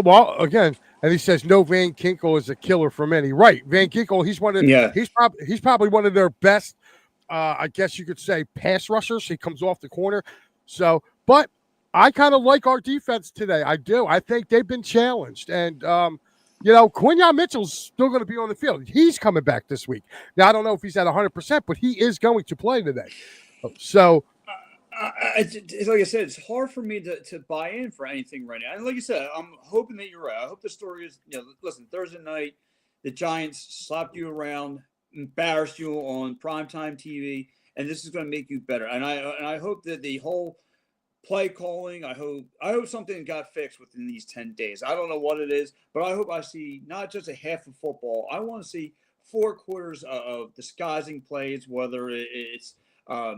Well, again, and he says no. Van Ginkel is a killer for many. Right, Van Ginkel. He's probably one of their best. I guess you could say pass rushers. He comes off the corner. So, but I kind of like our defense today. I do. I think they've been challenged, and Quinyon Mitchell's still going to be on the field. He's coming back this week. Now, I don't know if he's at 100%, but he is going to play today. So, like I said, it's hard for me to buy in for anything right now. And like you said, I'm hoping that you're right. I hope the story is, listen, Thursday night, the Giants slapped you around, embarrassed you on primetime TV, and this is going to make you better. And I hope that the whole play calling, I hope something got fixed within these 10 days. I don't know what it is, but I hope I see not just a half of football. I want to see 4 quarters of disguising plays, whether it's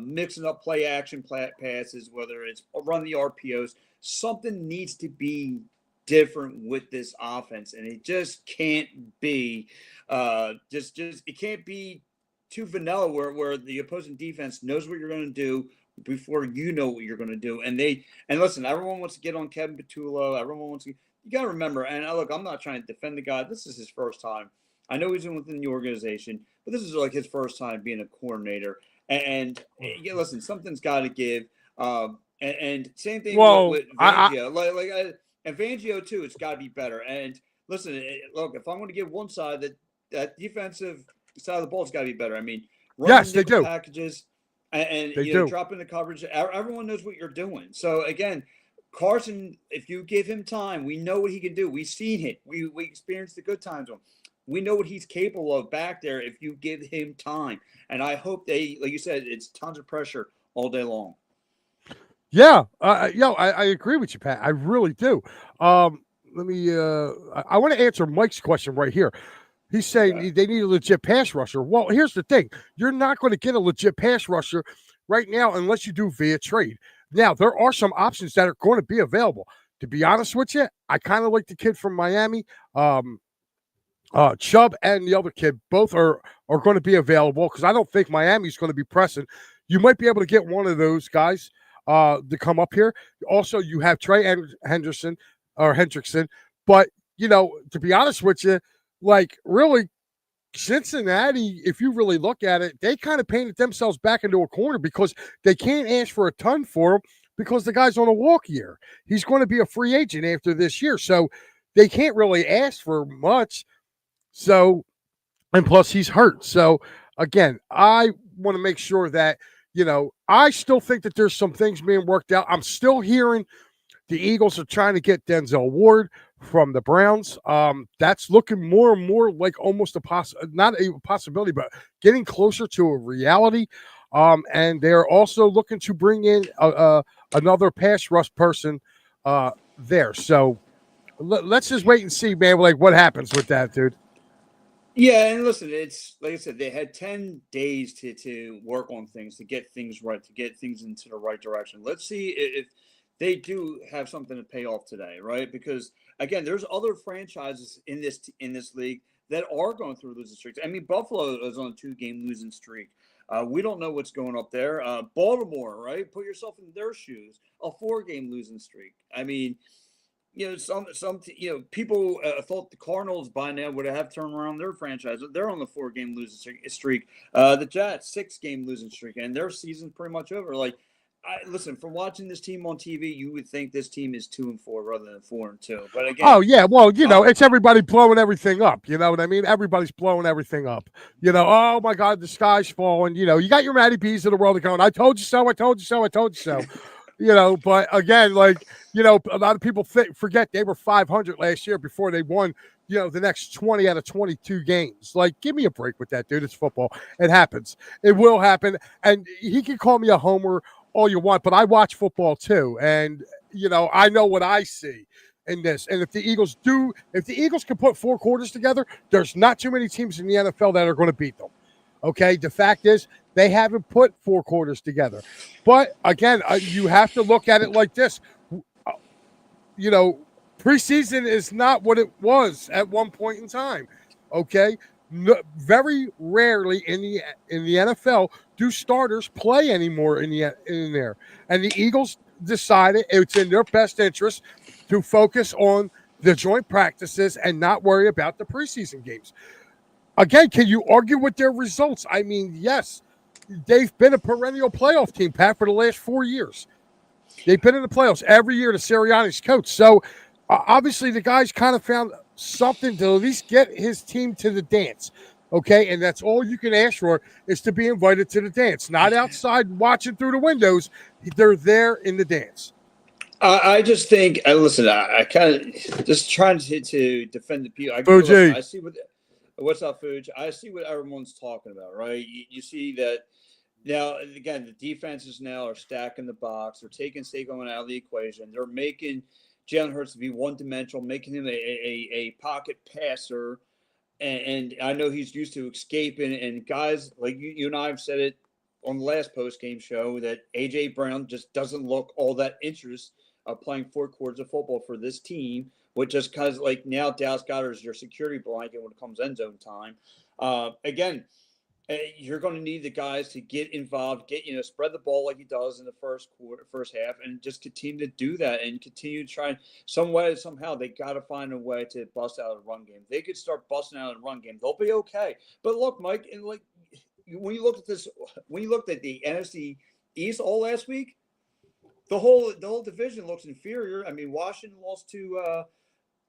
mixing up play action passes, whether it's run the RPOs. Something needs to be different with this offense, and it just can't be it can't be too vanilla where the opposing defense knows what you're going to do before you know what you're going to do. And listen, everyone wants to get on Kevin Patullo. Everyone wants to. You got to remember, and look, I'm not trying to defend the guy. This is his first time. I know he's within the organization, but this is like his first time being a coordinator. And listen, something's got to give. And same thing with Fangio. And Fangio too. It's got to be better. And listen, look, if I'm going to give one side, that defensive side of the ball has got to be better. I mean, yes, they do packages. And do. dropping the coverage. Everyone knows what you're doing. So again, Carson, if you give him time, we know what he can do. We've seen it. We experienced the good times with him. We know what he's capable of back there if you give him time. And I hope like you said, it's tons of pressure all day long. Yeah, I agree with you, Pat. I really do. I want to answer Mike's question right here. He's saying they need a legit pass rusher. Well, here's the thing. You're not going to get a legit pass rusher right now unless you do via trade. Now, there are some options that are going to be available. To be honest with you, I kind of like the kid from Miami. Chubb and the other kid both are going to be available because I don't think Miami's going to be pressing. You might be able to get one of those guys to come up here. Also, you have Trey Hendrickson. But, to be honest with you, like, really, Cincinnati, if you really look at it, they kind of painted themselves back into a corner because they can't ask for a ton for him, but they can get what they need. And I think that's going to be the case. Now, I don't know if he's at 100%, but he is going to be available. because the guy's on a walk year. He's going to be a free agent after this year. So they can't really ask for much. So, and plus he's hurt. So again, I want to make sure that, I still think that there's some things being worked out. I'm still hearing the Eagles are trying to get Denzel Ward from the Browns. That's looking more and more like almost not a possibility, but getting closer to a reality. And they're also looking to bring in another pass rush person there. So let's just wait and see, man. Like what happens with that, dude. Yeah, and listen, it's like I said, they had 10 days to work on things, to get things right, to get things into the right direction. Let's see if they do have something to pay off today, right? Because again, there's other franchises in this league that are going through losing streaks. I mean, Buffalo is on a 2-game losing streak. We don't know what's going up there. Baltimore, right? Put yourself in their shoes. A 4-game losing streak. I mean, some people thought the Cardinals by now would have turned around their franchise. They're on the 4-game losing streak. The Jets 6-game losing streak, and their season's pretty much over. Like, listen, from watching this team on TV, you would think this team is 2-4 rather than 4-2. But again, oh yeah, well, it's everybody blowing everything up. You know what I mean? Everybody's blowing everything up. Oh my God, the sky's falling. You got your Matty B's of the world going, I told you so, I told you so, I told you so. But again, like, a lot of people forget they were 500 last year before they won, the next 20 out of 22 games. Like, give me a break with that, dude. It's football. It happens. It will happen. And he can call me a homer all you want, but I watch football too. And, I know what I see in this. And if the Eagles can put 4 quarters together, there's not too many teams in the NFL that are going to beat them. Okay, the fact is they haven't put 4 quarters together. But again, you have to look at it like this. Preseason is not what it was at one point in time. Okay, very rarely in the NFL do starters play anymore in there. And the Eagles decided it's in their best interest to focus on the joint practices and not worry about the preseason games. Again, can you argue with their results? I mean, yes, they've been a perennial playoff team, Pat, for the last 4 years. They've been in the playoffs every year to Sirianni's coach. So, obviously, the guy's kind of found something to at least get his team to the dance. Okay, and that's all you can ask for is to be invited to the dance, not outside watching through the windows. They're there in the dance. I just think, listen, I kind of just trying to defend the people. I see what's up, Fuge? I see what everyone's talking about, right? You see that now, again, the defenses now are stacking the box. They're taking Saquon out of the equation. They're making Jalen Hurts to be one-dimensional, making him a pocket passer. And I know he's used to escaping. And guys, like you and I have said it on the last post-game show, that A.J. Brown just doesn't look all that interest of playing 4 quarters of football for this team, which just because, like, now Dallas Goedert is your security blanket when it comes end zone time. Again, you're going to need the guys to get involved, spread the ball like he does in the first half, and just continue to do that and continue to try some way, somehow. They got to find a way to bust out a run game. If they could start busting out a run game, they'll be okay. But look, Mike, and like when you looked at the NFC East all last week, the whole division looks inferior. I mean, Washington lost to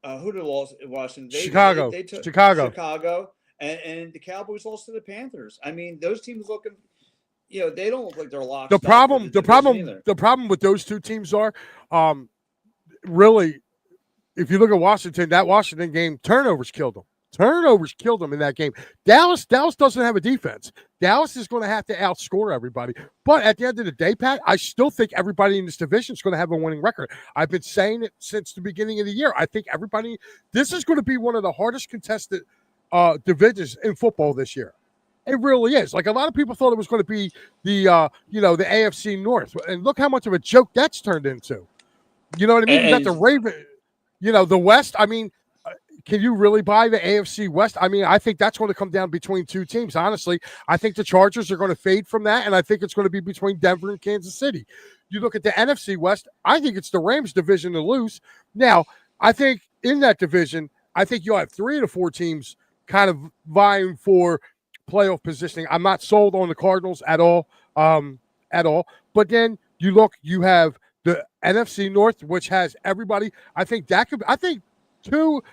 who did lost Washington? Chicago. They took Chicago. And the Cowboys lost to the Panthers. I mean, those teams looking, they don't look like they're locked. The problem with those two teams are, really, if you look at Washington, that Washington game, turnovers killed them. Turnovers killed them in that game. Dallas doesn't have a defense. Dallas is going to have to outscore everybody. But at the end of the day, Pat, I still think everybody in this division is going to have a winning record. I've been saying it since the beginning of the year. I think this is going to be one of the hardest contested divisions in football this year. It really is. Like, a lot of people thought it was going to be the AFC North. And look how much of a joke that's turned into. You know what I mean? You got the Raven, the West. I mean, can you really buy the AFC West? I mean, I think that's going to come down between 2 teams, honestly. I think the Chargers are going to fade from that, and I think it's going to be between Denver and Kansas City. You look at the NFC West, I think it's the Rams division to lose. Now, I think in that division, I think you'll have 3 of the 4 teams kind of vying for playoff positioning. I'm not sold on the Cardinals at all. But then you have the NFC North, which has everybody. I think that could. I think two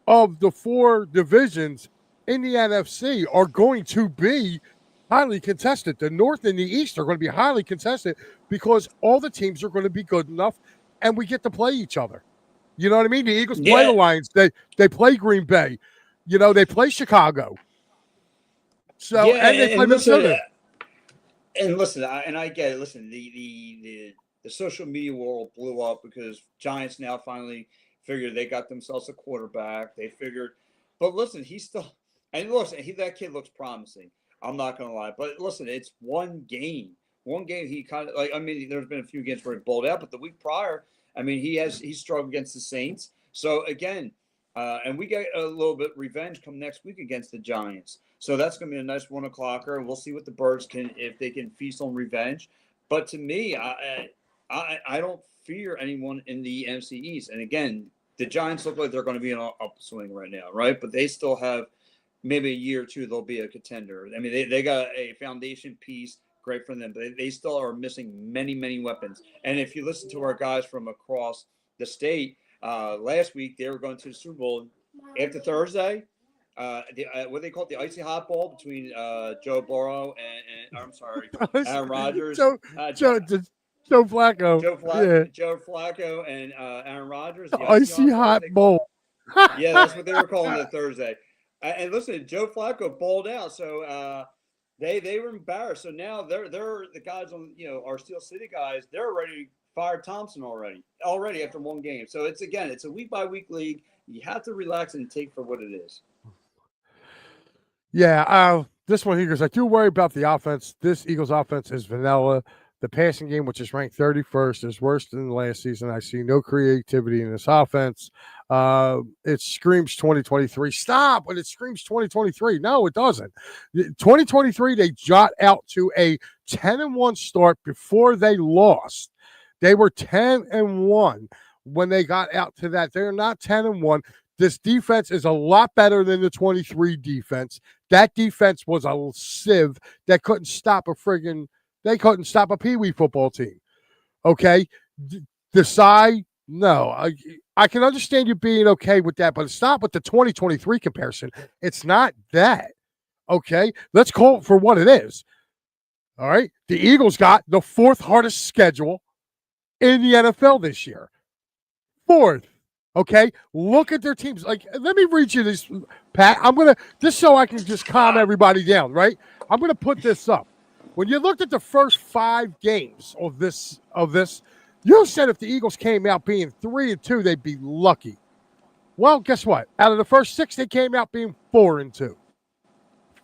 of the four divisions in the NFC are going to be highly contested. The North and the East are going to be highly contested because all the teams are going to be good enough, and we get to play each other. You know what I mean? The Eagles play the Lions. They play Green Bay. They play Chicago. So and they play Minnesota. And listen, I get it. Listen, the social media world blew up because Giants now finally figured they got themselves a quarterback. They figured, but listen, he's still, and listen, that kid looks promising. I'm not gonna lie, but listen, it's one game. One game he kind of there's been a few games where he bowled out, but the week prior, he struggled against the Saints. So again, and we get a little bit revenge come next week against the Giants. So that's going to be a nice 1:00. We'll see what the Birds if they can feast on revenge. But to me, I don't fear anyone in the NFC East. And again, the Giants look like they're going to be in an upswing right now, right? But they still have maybe a year or two they'll be a contender. They got a foundation piece, great for them, but they still are missing many, many weapons. And if you listen to our guys from across the state, last week they were going to the Super Bowl after Thursday. What they call it, the icy hot ball between Joe Burrow and I'm sorry, Aaron Rodgers, Joe Flacco, Joe Flacco and Aaron Rodgers. The icy hot bowl. Yeah, that's what they were calling it Thursday. And listen, Joe Flacco bowled out, so they were embarrassed. So now they're the guys on our Steel City guys. They're ready to fire Thompson already after one game. So it's a week by week league. You have to relax and take for what it is. Yeah, this one here goes, I do worry about the offense. This Eagles offense is vanilla. The passing game, which is ranked 31st, is worse than last season. I see no creativity in this offense. It screams 2023. Stop, but it screams 2023. No, it doesn't. 2023, they got out to a 10-1 start before they lost. They were 10-1 when they got out to that. They're not 10-1. This defense is a lot better than the 23 defense. That defense was a sieve that couldn't stop a Pee-wee football team. Okay? Desai, no. I can understand you being okay with that, but it's not with the 2023 comparison. It's not that. Okay? Let's call it for what it is. All right? The Eagles got the fourth hardest schedule in the NFL this year. Fourth. Okay, look at their teams. Like, let me read you this, Pat. I'm gonna just so I can just calm everybody down, right? I'm gonna put this up. When you looked at the first 5 games of this, you said if the Eagles came out being 3-2, they'd be lucky. Well, guess what? Out of the first 6, they came out being 4-2.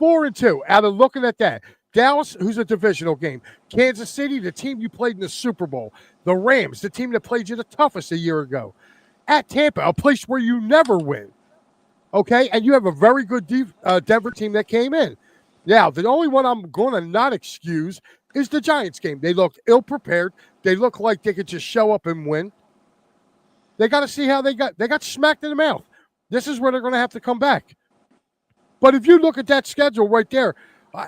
4-2. Out of looking at that, Dallas, who's a divisional game. Kansas City, the team you played in the Super Bowl. The Rams, the team that played you the toughest a year ago. At Tampa, a place where you never win. Okay? And you have a very good Denver team that came in. Now, the only one I'm going to not excuse is the Giants game. They look ill-prepared. They look like they could just show up and win. They got to see how they got smacked in the mouth. This is where they're going to have to come back. But if you look at that schedule right there,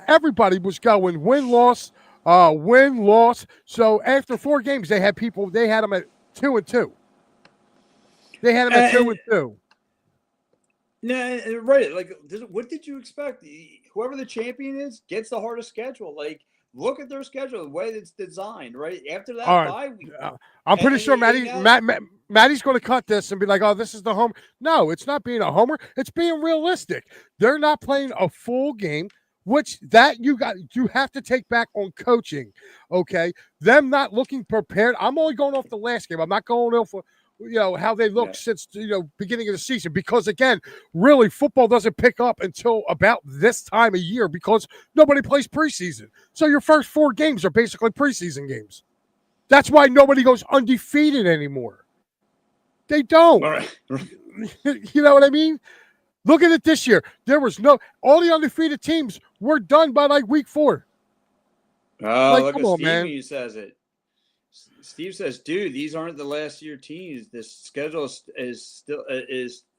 everybody was going win-loss, win-loss. So after 4 games, they had them at 2-2. They had him at 2-2. No, right. Like, what did you expect? Whoever the champion is gets the hardest schedule. Like, look at their schedule, the way it's designed, right? After that bye week. I'm pretty sure Maddie's going to cut this and be like, oh, this is the homer. No, it's not being a homer. It's being realistic. They're not playing a full game, which you have to take back on coaching, okay? Them not looking prepared. I'm only going off the last game. I'm not going off for how they look since beginning of the season, because again, really football doesn't pick up until about this time of year because nobody plays preseason. So your first 4 games are basically preseason games. That's why nobody goes undefeated anymore. They don't. All right. You know what I mean? Look at it this year. All the undefeated teams were done by like week 4. Oh, look at Steve, man. He says it. Steve says, "Dude, these aren't the last year teams. This schedule is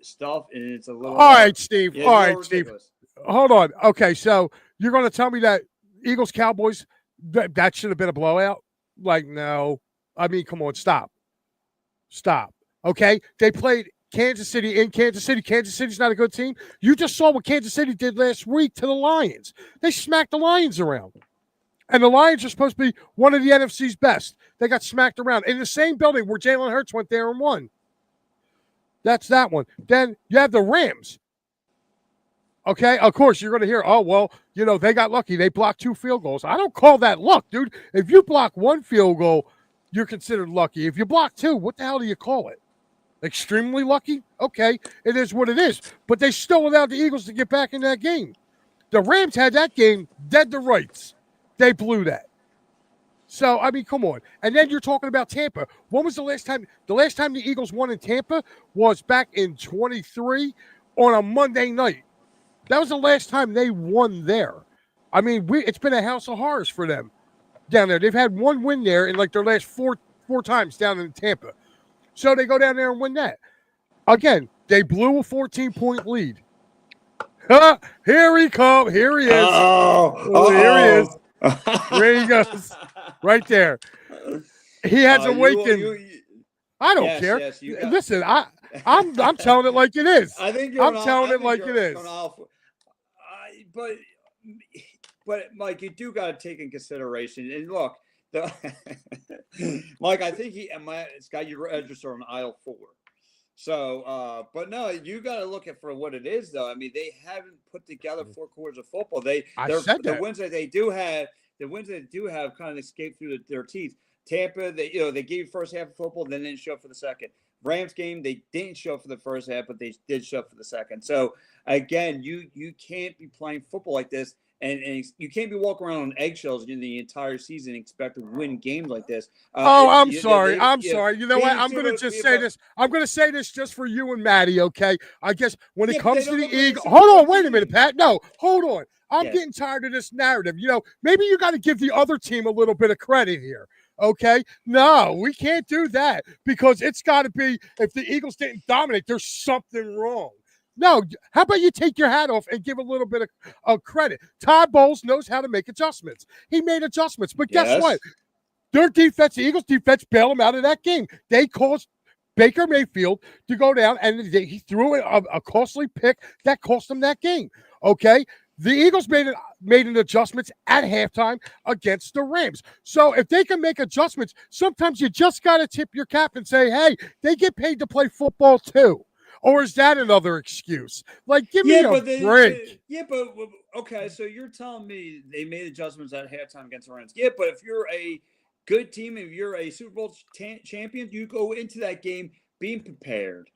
stuff, and it's a little." All right, Steve. Yeah, all right, ridiculous. Steve. Hold on. Okay, so you're going to tell me that Eagles Cowboys that should have been a blowout? Like, no, I mean, come on, stop. Okay, they played Kansas City in Kansas City. Kansas City's not a good team. You just saw what Kansas City did last week to the Lions. They smacked the Lions around. And the Lions are supposed to be one of the NFC's best. They got smacked around in the same building where Jalen Hurts went there and won. That's that one. Then you have the Rams. Okay, of course, you're going to hear, oh, well, they got lucky. They blocked 2 field goals. I don't call that luck, dude. If you block 1 field goal, you're considered lucky. If you block 2, what the hell do you call it? Extremely lucky? Okay, it is what it is. But they still allowed the Eagles to get back in that game. The Rams had that game dead to rights. They blew that. So, I mean, come on. And then you're talking about Tampa. When was the last time? The last time the Eagles won in Tampa was back in 23 on a Monday night. That was the last time they won there. I mean, it's been a house of horrors for them down there. They've had 1 win there in like their last four times down in Tampa. So they go down there and win that. Again, they blew a 14-point lead. Here he comes. Here he is. Here he is. There he goes. Right there. He has awakened. I don't care. Yes, listen, I'm telling it like it is. I think I'm telling it like it is. But Mike, you do got to take in consideration. And look, Mike, I think it's got you registered on aisle 4. So, but no, you got to look at for what it is, though. I mean, they haven't put together 4 quarters of football. The wins that they do have, kind of escaped through their teeth. Tampa, they gave you first half of football, then didn't show up for the second. Rams game, they didn't show up for the first half, but they did show up for the second. So again, you can't be playing football like this. And you can't be walking around on eggshells in the entire season and expect to win games like this. I'm sorry. You know what? I'm going to just say this. I'm going to say this just for you and Maddie, okay? I guess when it comes to the Eagles. Hold on. Wait a minute, Pat. No, hold on. I'm getting tired of this narrative. Maybe you got to give the other team a little bit of credit here. Okay? No, we can't do that because it's got to be if the Eagles didn't dominate, there's something wrong. No, how about you take your hat off and give a little bit of credit? Todd Bowles knows how to make adjustments. He made adjustments, but guess what? Their defense, the Eagles' defense, bailed them out of that game. They caused Baker Mayfield to go down, and he threw a costly pick that cost them that game. Okay? The Eagles made an adjustments at halftime against the Rams. So if they can make adjustments, sometimes you just got to tip your cap and say, hey, they get paid to play football too. Or is that another excuse? Like, give me a break. Okay, so you're telling me they made adjustments at halftime against the Rams. Yeah, but if you're a good team, if you're a Super Bowl champion, you go into that game being prepared.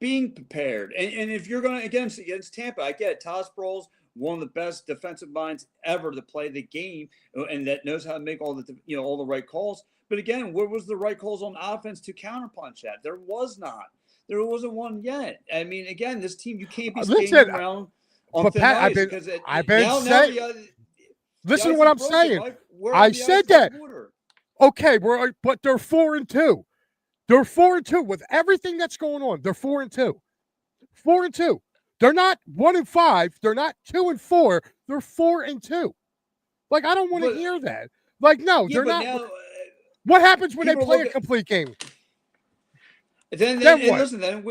And if you're going against Tampa, I get it. Todd Sproles, one of the best defensive minds ever to play the game, and that knows how to make all the right calls. But again, where was the right calls on offense to counterpunch that? There was not. There wasn't one yet. I mean, again, this team, you can't be skating around on thin ice because I've been saying. Listen to what I'm saying. I said that. Okay, but they're 4-2. They're 4-2 with everything that's going on. They're 4-2. 4-2. They're not 1-5. They're not 2-4. They're 4-2. Like, I don't want to hear that. Like, no, they're not. Now, what happens when they play a complete game? Then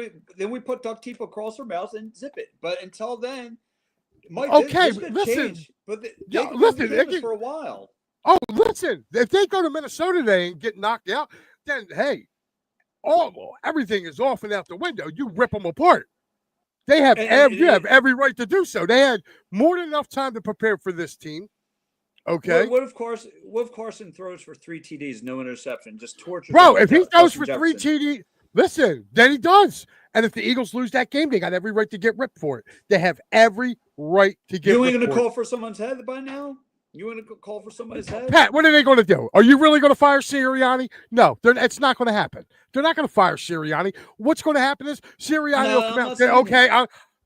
we put duct tape across their mouths and zip it. But until then, Mike, this could change. But listen, for a while. Oh, listen! If they go to Minnesota today and get knocked out, then hey, everything is off and out the window. You rip them apart. They have you have every right to do so. They had more than enough time to prepare for this team. Okay. What if Carson throws for 3 TDs, no interception, just torture? Bro, if he throws for 3 TDs. Listen, then he does. And if the Eagles lose that game, they got every right to get ripped for it. They have every right to get ripped for it. You ain't going to call for someone's head by now? You want to call for somebody's head? Pat, what are they going to do? Are you really going to fire Sirianni? No, it's not going to happen. They're not going to fire Sirianni. What's going to happen is Sirianni will come out and say, okay,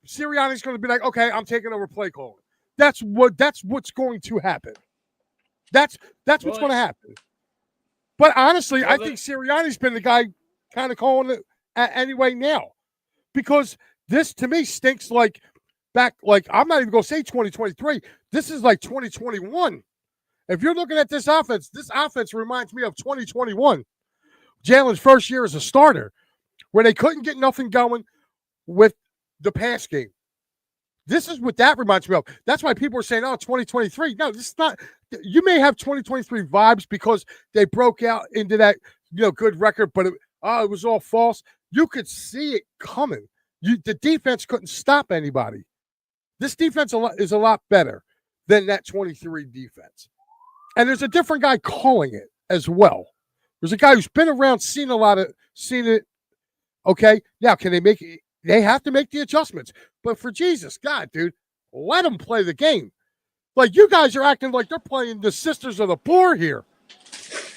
Sirianni's going to be like, okay, I'm taking over play calling. That's what's going to happen. That's what's going to happen. But honestly, I think Sirianni's been the guy kind of calling it anyway now, because this to me stinks like I'm not even going to say 2023. This is like 2021. If you're looking at this offense reminds me of 2021. Jalen's first year as a starter, where they couldn't get nothing going with the pass game. This is what that reminds me of. That's why people are saying, oh, 2023. No, this is not. You may have 2023 vibes because they broke out into that, good record, but it was all false. You could see it coming. The defense couldn't stop anybody. This defense is a lot better than that 23 defense. And there's a different guy calling it as well. There's a guy who's been around, seen it. Okay, now can they make it? They have to make the adjustments. But for Jesus, God, dude, let them play the game. Like, you guys are acting like they're playing the Sisters of the Poor here.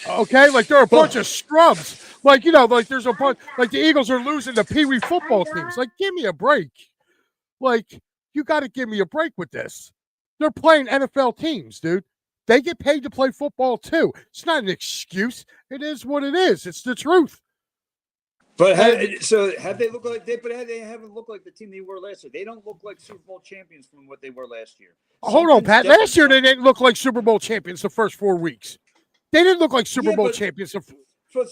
Okay, like they're a bunch of scrubs. Like, like there's a bunch, like the Eagles are losing to Pee Wee football teams. Like, give me a break. Like, you got to give me a break with this. They're playing NFL teams, dude. They get paid to play football too. It's not an excuse. It is what it is. It's the truth. But have they looked like they haven't looked like the team they were last year? They don't look like Super Bowl champions from what they were last year. Hold on, Pat. Last year they didn't look like Super Bowl champions the first 4 weeks. They didn't look like Super Bowl champions.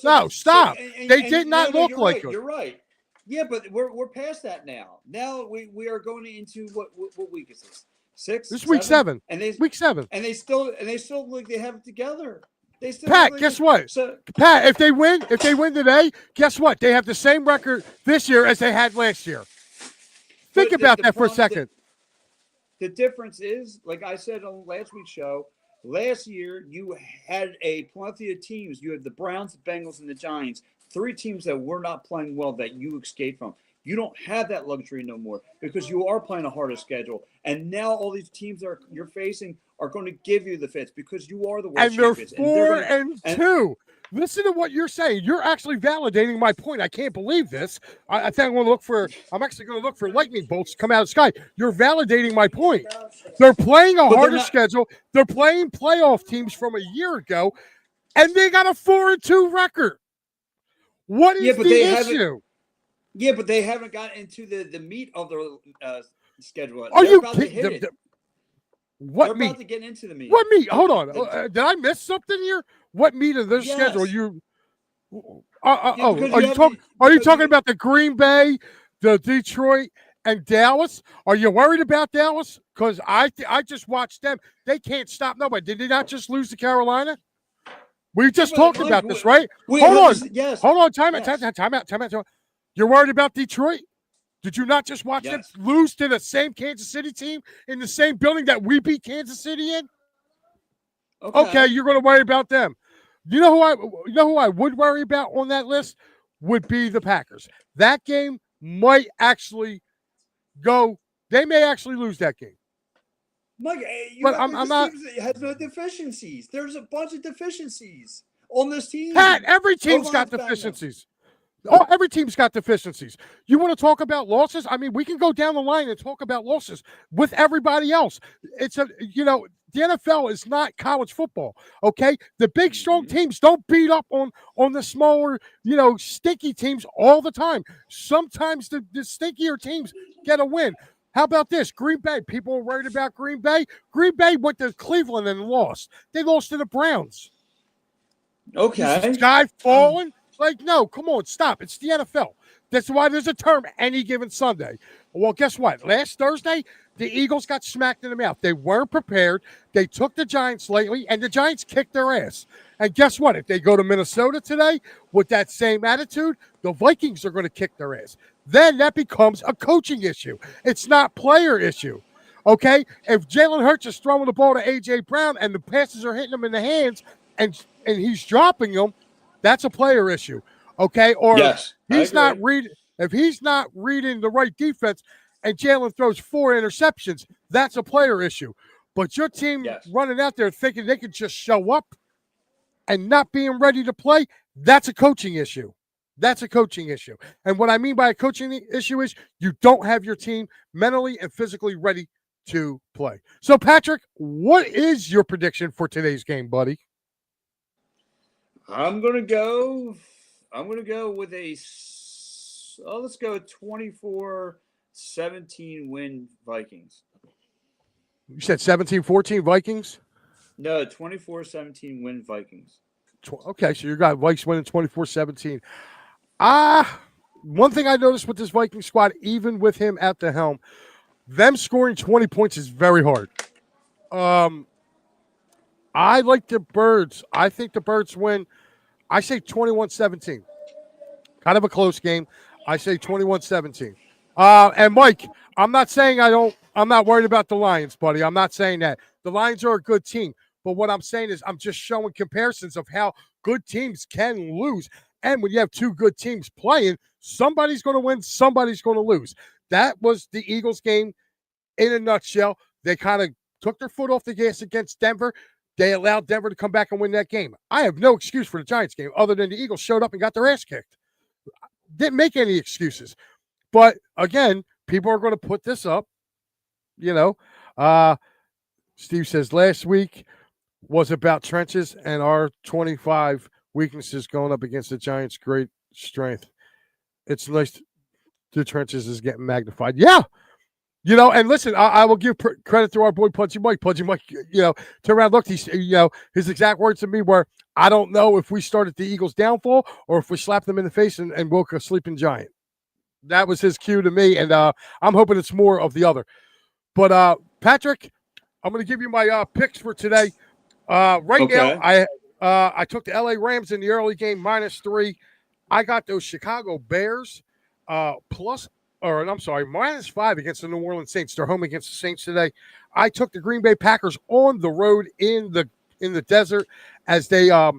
No, stop. They did not look like it. You're right. Yeah, but we're past that now. Now we are going into what week is this? 6? This is week 7. Week 7. And they still look like they have it together. Pat, guess what? Pat, if they win today, guess what? They have the same record this year as they had last year. Think about that for a second. The difference is, like I said on last week's show, last year you had a plenty of teams. You had the Browns, the Bengals, and the Giants. 3 teams that were not playing well that you escaped from. You don't have that luxury no more because you are playing a harder schedule. And now all these teams that you're facing are going to give you the fits because you are the world champions. And they're 4-2. Listen to what you're saying. You're actually validating my point. I can't believe this. I think I'm actually going to look for lightning bolts to come out of the sky. You're validating my point. They're playing a harder schedule. They're playing playoff teams from a year ago, and they got a 4-2 record. What is the issue? Yeah, but they haven't gotten into the meat of their schedule. Are you kidding? What meat? About to get into the meat. What meat? Hold on. Did I miss something here? What meat of their schedule? Are you talking about the Green Bay, the Detroit, and Dallas? Are you worried about Dallas? Because I just watched them. They can't stop nobody. Did they not just lose to Carolina? We just talked about this, right? Hold on. Yes. Hold on. Time out. You're worried about Detroit? Did you not just watch them lose to the same Kansas City team in the same building that we beat Kansas City in? Okay, you're going to worry about them. You know who I would worry about on that list would be the Packers. That game might actually go. They may actually lose that game. Mike, I'm not. It has no deficiencies. There's a bunch of deficiencies on this team. Pat, every team's got deficiencies. Oh, every team's got deficiencies. You want to talk about losses? I mean, we can go down the line and talk about losses with everybody else. The NFL is not college football, okay? The big, strong teams don't beat up on the smaller, stinky teams all the time. Sometimes the stinkier teams get a win. How about this? Green Bay. People are worried about Green Bay. Green Bay went to Cleveland and lost. They lost to the Browns. Okay. Is the sky falling? Like, no, come on, stop. It's the NFL. That's why there's a term, any given Sunday. Well, guess what? Last Thursday, the Eagles got smacked in the mouth. They weren't prepared. They took the Giants lately, and the Giants kicked their ass. And guess what? If they go to Minnesota today with that same attitude, the Vikings are going to kick their ass. Then that becomes a coaching issue. It's not player issue. Okay? If Jalen Hurts is throwing the ball to A.J. Brown and the passes are hitting him in the hands and he's dropping them, that's a player issue, okay? Or yes, if he's not reading the right defense and Jalen throws 4 interceptions, that's a player issue. But your team running out there thinking they can just show up and not being ready to play, that's a coaching issue. That's a coaching issue. And what I mean by a coaching issue is you don't have your team mentally and physically ready to play. So, Patrick, what is your prediction for today's game, buddy? I'm gonna go with let's go 24-17 win Vikings. You said 17-14 Vikings? No, 24-17 win Vikings. Okay, so you got Vikes winning 24-17. One thing I noticed with this Viking squad, even with him at the helm, them scoring 20 points is very hard. I like the Birds. I think the Birds win. I say 21-17. Kind of a close game. I say 21-17. And Mike, I'm not saying I'm not worried about the Lions, buddy. I'm not saying that. The Lions are a good team. But what I'm saying is I'm just showing comparisons of how good teams can lose. And when you have two good teams playing, somebody's going to win, somebody's going to lose. That was the Eagles game in a nutshell. They kind of took their foot off the gas against Denver. They allowed Denver to come back and win that game. I have no excuse for the Giants game other than the Eagles showed up and got their ass kicked. Didn't make any excuses. But again, people are going to put this up. You know, Steve says last week was about trenches and our 25 weaknesses going up against the Giants' great strength. It's nice the trenches is getting magnified. Yeah. You know, and listen, I will give credit to our boy Pudgy Mike. Pudgy Mike, you know, turned around, looked, his exact words to me were, I don't know if we started the Eagles' downfall or if we slapped them in the face and woke a sleeping giant. That was his cue to me, and I'm hoping it's more of the other. But, Patrick, I'm going to give you my picks for today. Right now, I took the LA Rams in the early game -3. I got those Chicago Bears -5 against the New Orleans Saints. They're home against the Saints today. I took the Green Bay Packers on the road in the desert as they are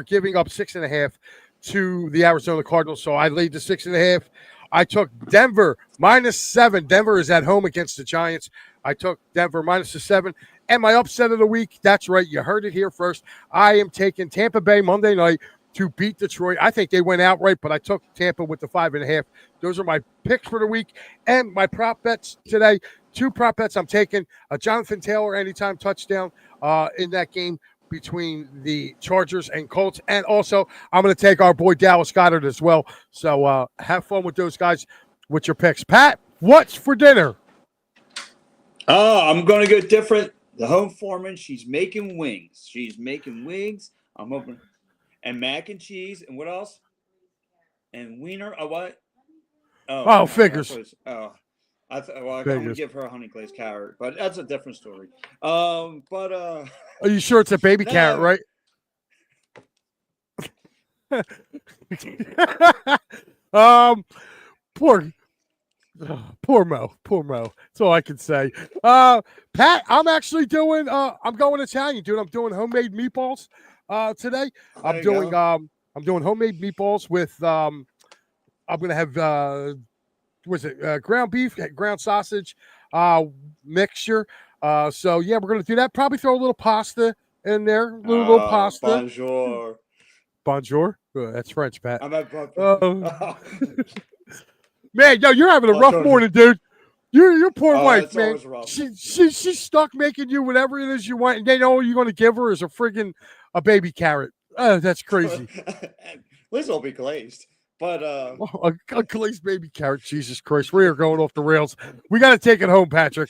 giving up 6.5 to the Arizona Cardinals. So I laid the 6.5. I took Denver -7. Denver is at home against the Giants. I took Denver -7. And my upset of the week, that's right, you heard it here first. I am taking Tampa Bay Monday night to beat Detroit. I think they went outright, but I took Tampa with the 5.5. Those are my picks for the week. And my prop bets today, 2 prop bets I'm taking. A Jonathan Taylor anytime touchdown in that game between the Chargers and Colts. And also, I'm going to take our boy Dallas Goedert as well. So have fun with those guys with your picks. Pat, what's for dinner? I'm going to go different. The home foreman, she's making wings. I'm hoping. And mac and cheese. And what else? And wiener. Oh, what? Figures. I'm going to give her a honey glazed carrot, but that's a different story. Are you sure it's a baby carrot, right? Poor Mo. That's all I can say. Pat, I'm actually doing. I'm going Italian, dude. I'm doing homemade meatballs today. I'm doing homemade meatballs with. I'm gonna have ground beef, ground sausage, mixture. So yeah, we're gonna do that. Probably throw a little pasta in there. Little pasta. Bonjour. Oh, that's French, Pat. Man, yo, you're having a rough morning, dude. Your poor wife, man. She's stuck making you whatever it is you want, and then all you're going to give her is a baby carrot. That's crazy. At least it'll be glazed. But a glazed baby carrot. Jesus Christ, we are going off the rails. We got to take it home, Patrick.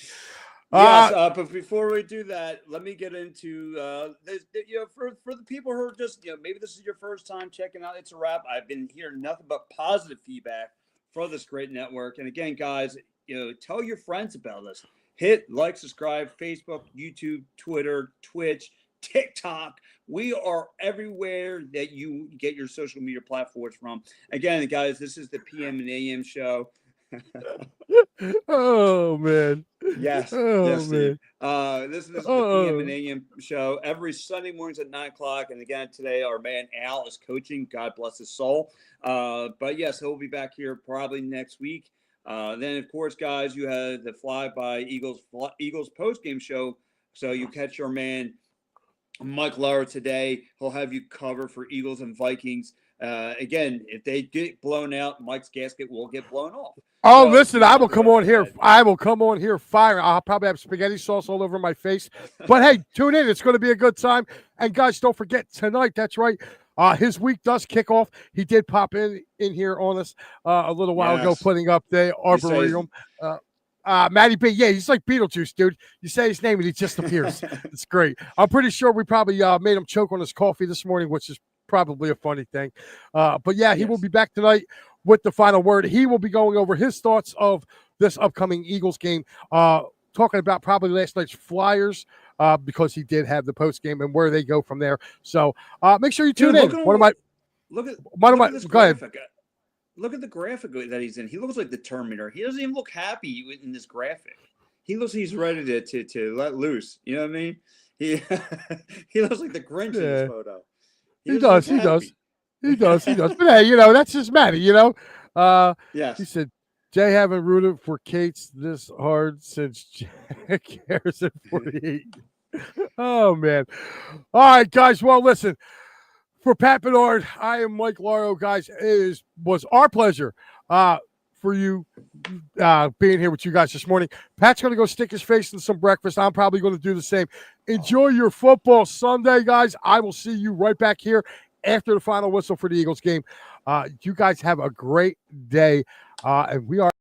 Yes, but before we do that, let me get into for the people who are just maybe this is your first time checking out It's a Wrap. I've been hearing nothing but positive feedback for this great network. And again, guys, tell your friends about us. Hit like, subscribe, Facebook, YouTube, Twitter, Twitch, TikTok. We are everywhere that you get your social media platforms from. Again, guys, this is the PM and AM show. Oh man. Yes. Oh yes, man. This is the PM and AM show every Sunday mornings at 9:00. And again, today our man Al is coaching. God bless his soul. But yes, he'll be back here probably next week. Then of course, guys, you have the Fly by Eagles post game show. So you catch your man Mike Lauer today. He'll have you covered for Eagles and Vikings. Again, if they get blown out, Mike's gasket will get blown off. Oh, so, listen, I will come on here. I will come on here firing. I'll probably have spaghetti sauce all over my face. But hey, tune in. It's going to be a good time. And guys, don't forget tonight. That's right. His week does kick off. He did pop in here on us a little while ago, putting up the Arboretum. Matty B. Yeah, he's like Beetlejuice, dude. You say his name and he just appears. It's great. I'm pretty sure we probably made him choke on his coffee this morning, which is probably a funny thing. But yeah, he will be back tonight with the final word. He will be going over his thoughts of this upcoming Eagles game, talking about probably last night's Flyers, because he did have the post game and where they go from there. So make sure you tune in. Look at this go ahead. graphic. Look at the graphic that he's in. He looks like the Terminator. He doesn't even look happy in this graphic. He looks like he's ready to let loose. You know what I mean? He he looks like the Grinch in this photo. He does. But hey, that's just Matty. Yes. He said, Jay haven't rooted for Kate's this hard since Jack Harrison 48. Oh man. All right, guys. Well, listen. For Pat Bernard, I am Mike Laro, guys. It was our pleasure for you being here with you guys this morning. Pat's going to go stick his face in some breakfast. I'm probably going to do the same. Enjoy your football Sunday, guys. I will see you right back here after the final whistle for the Eagles game. You guys have a great day, and we are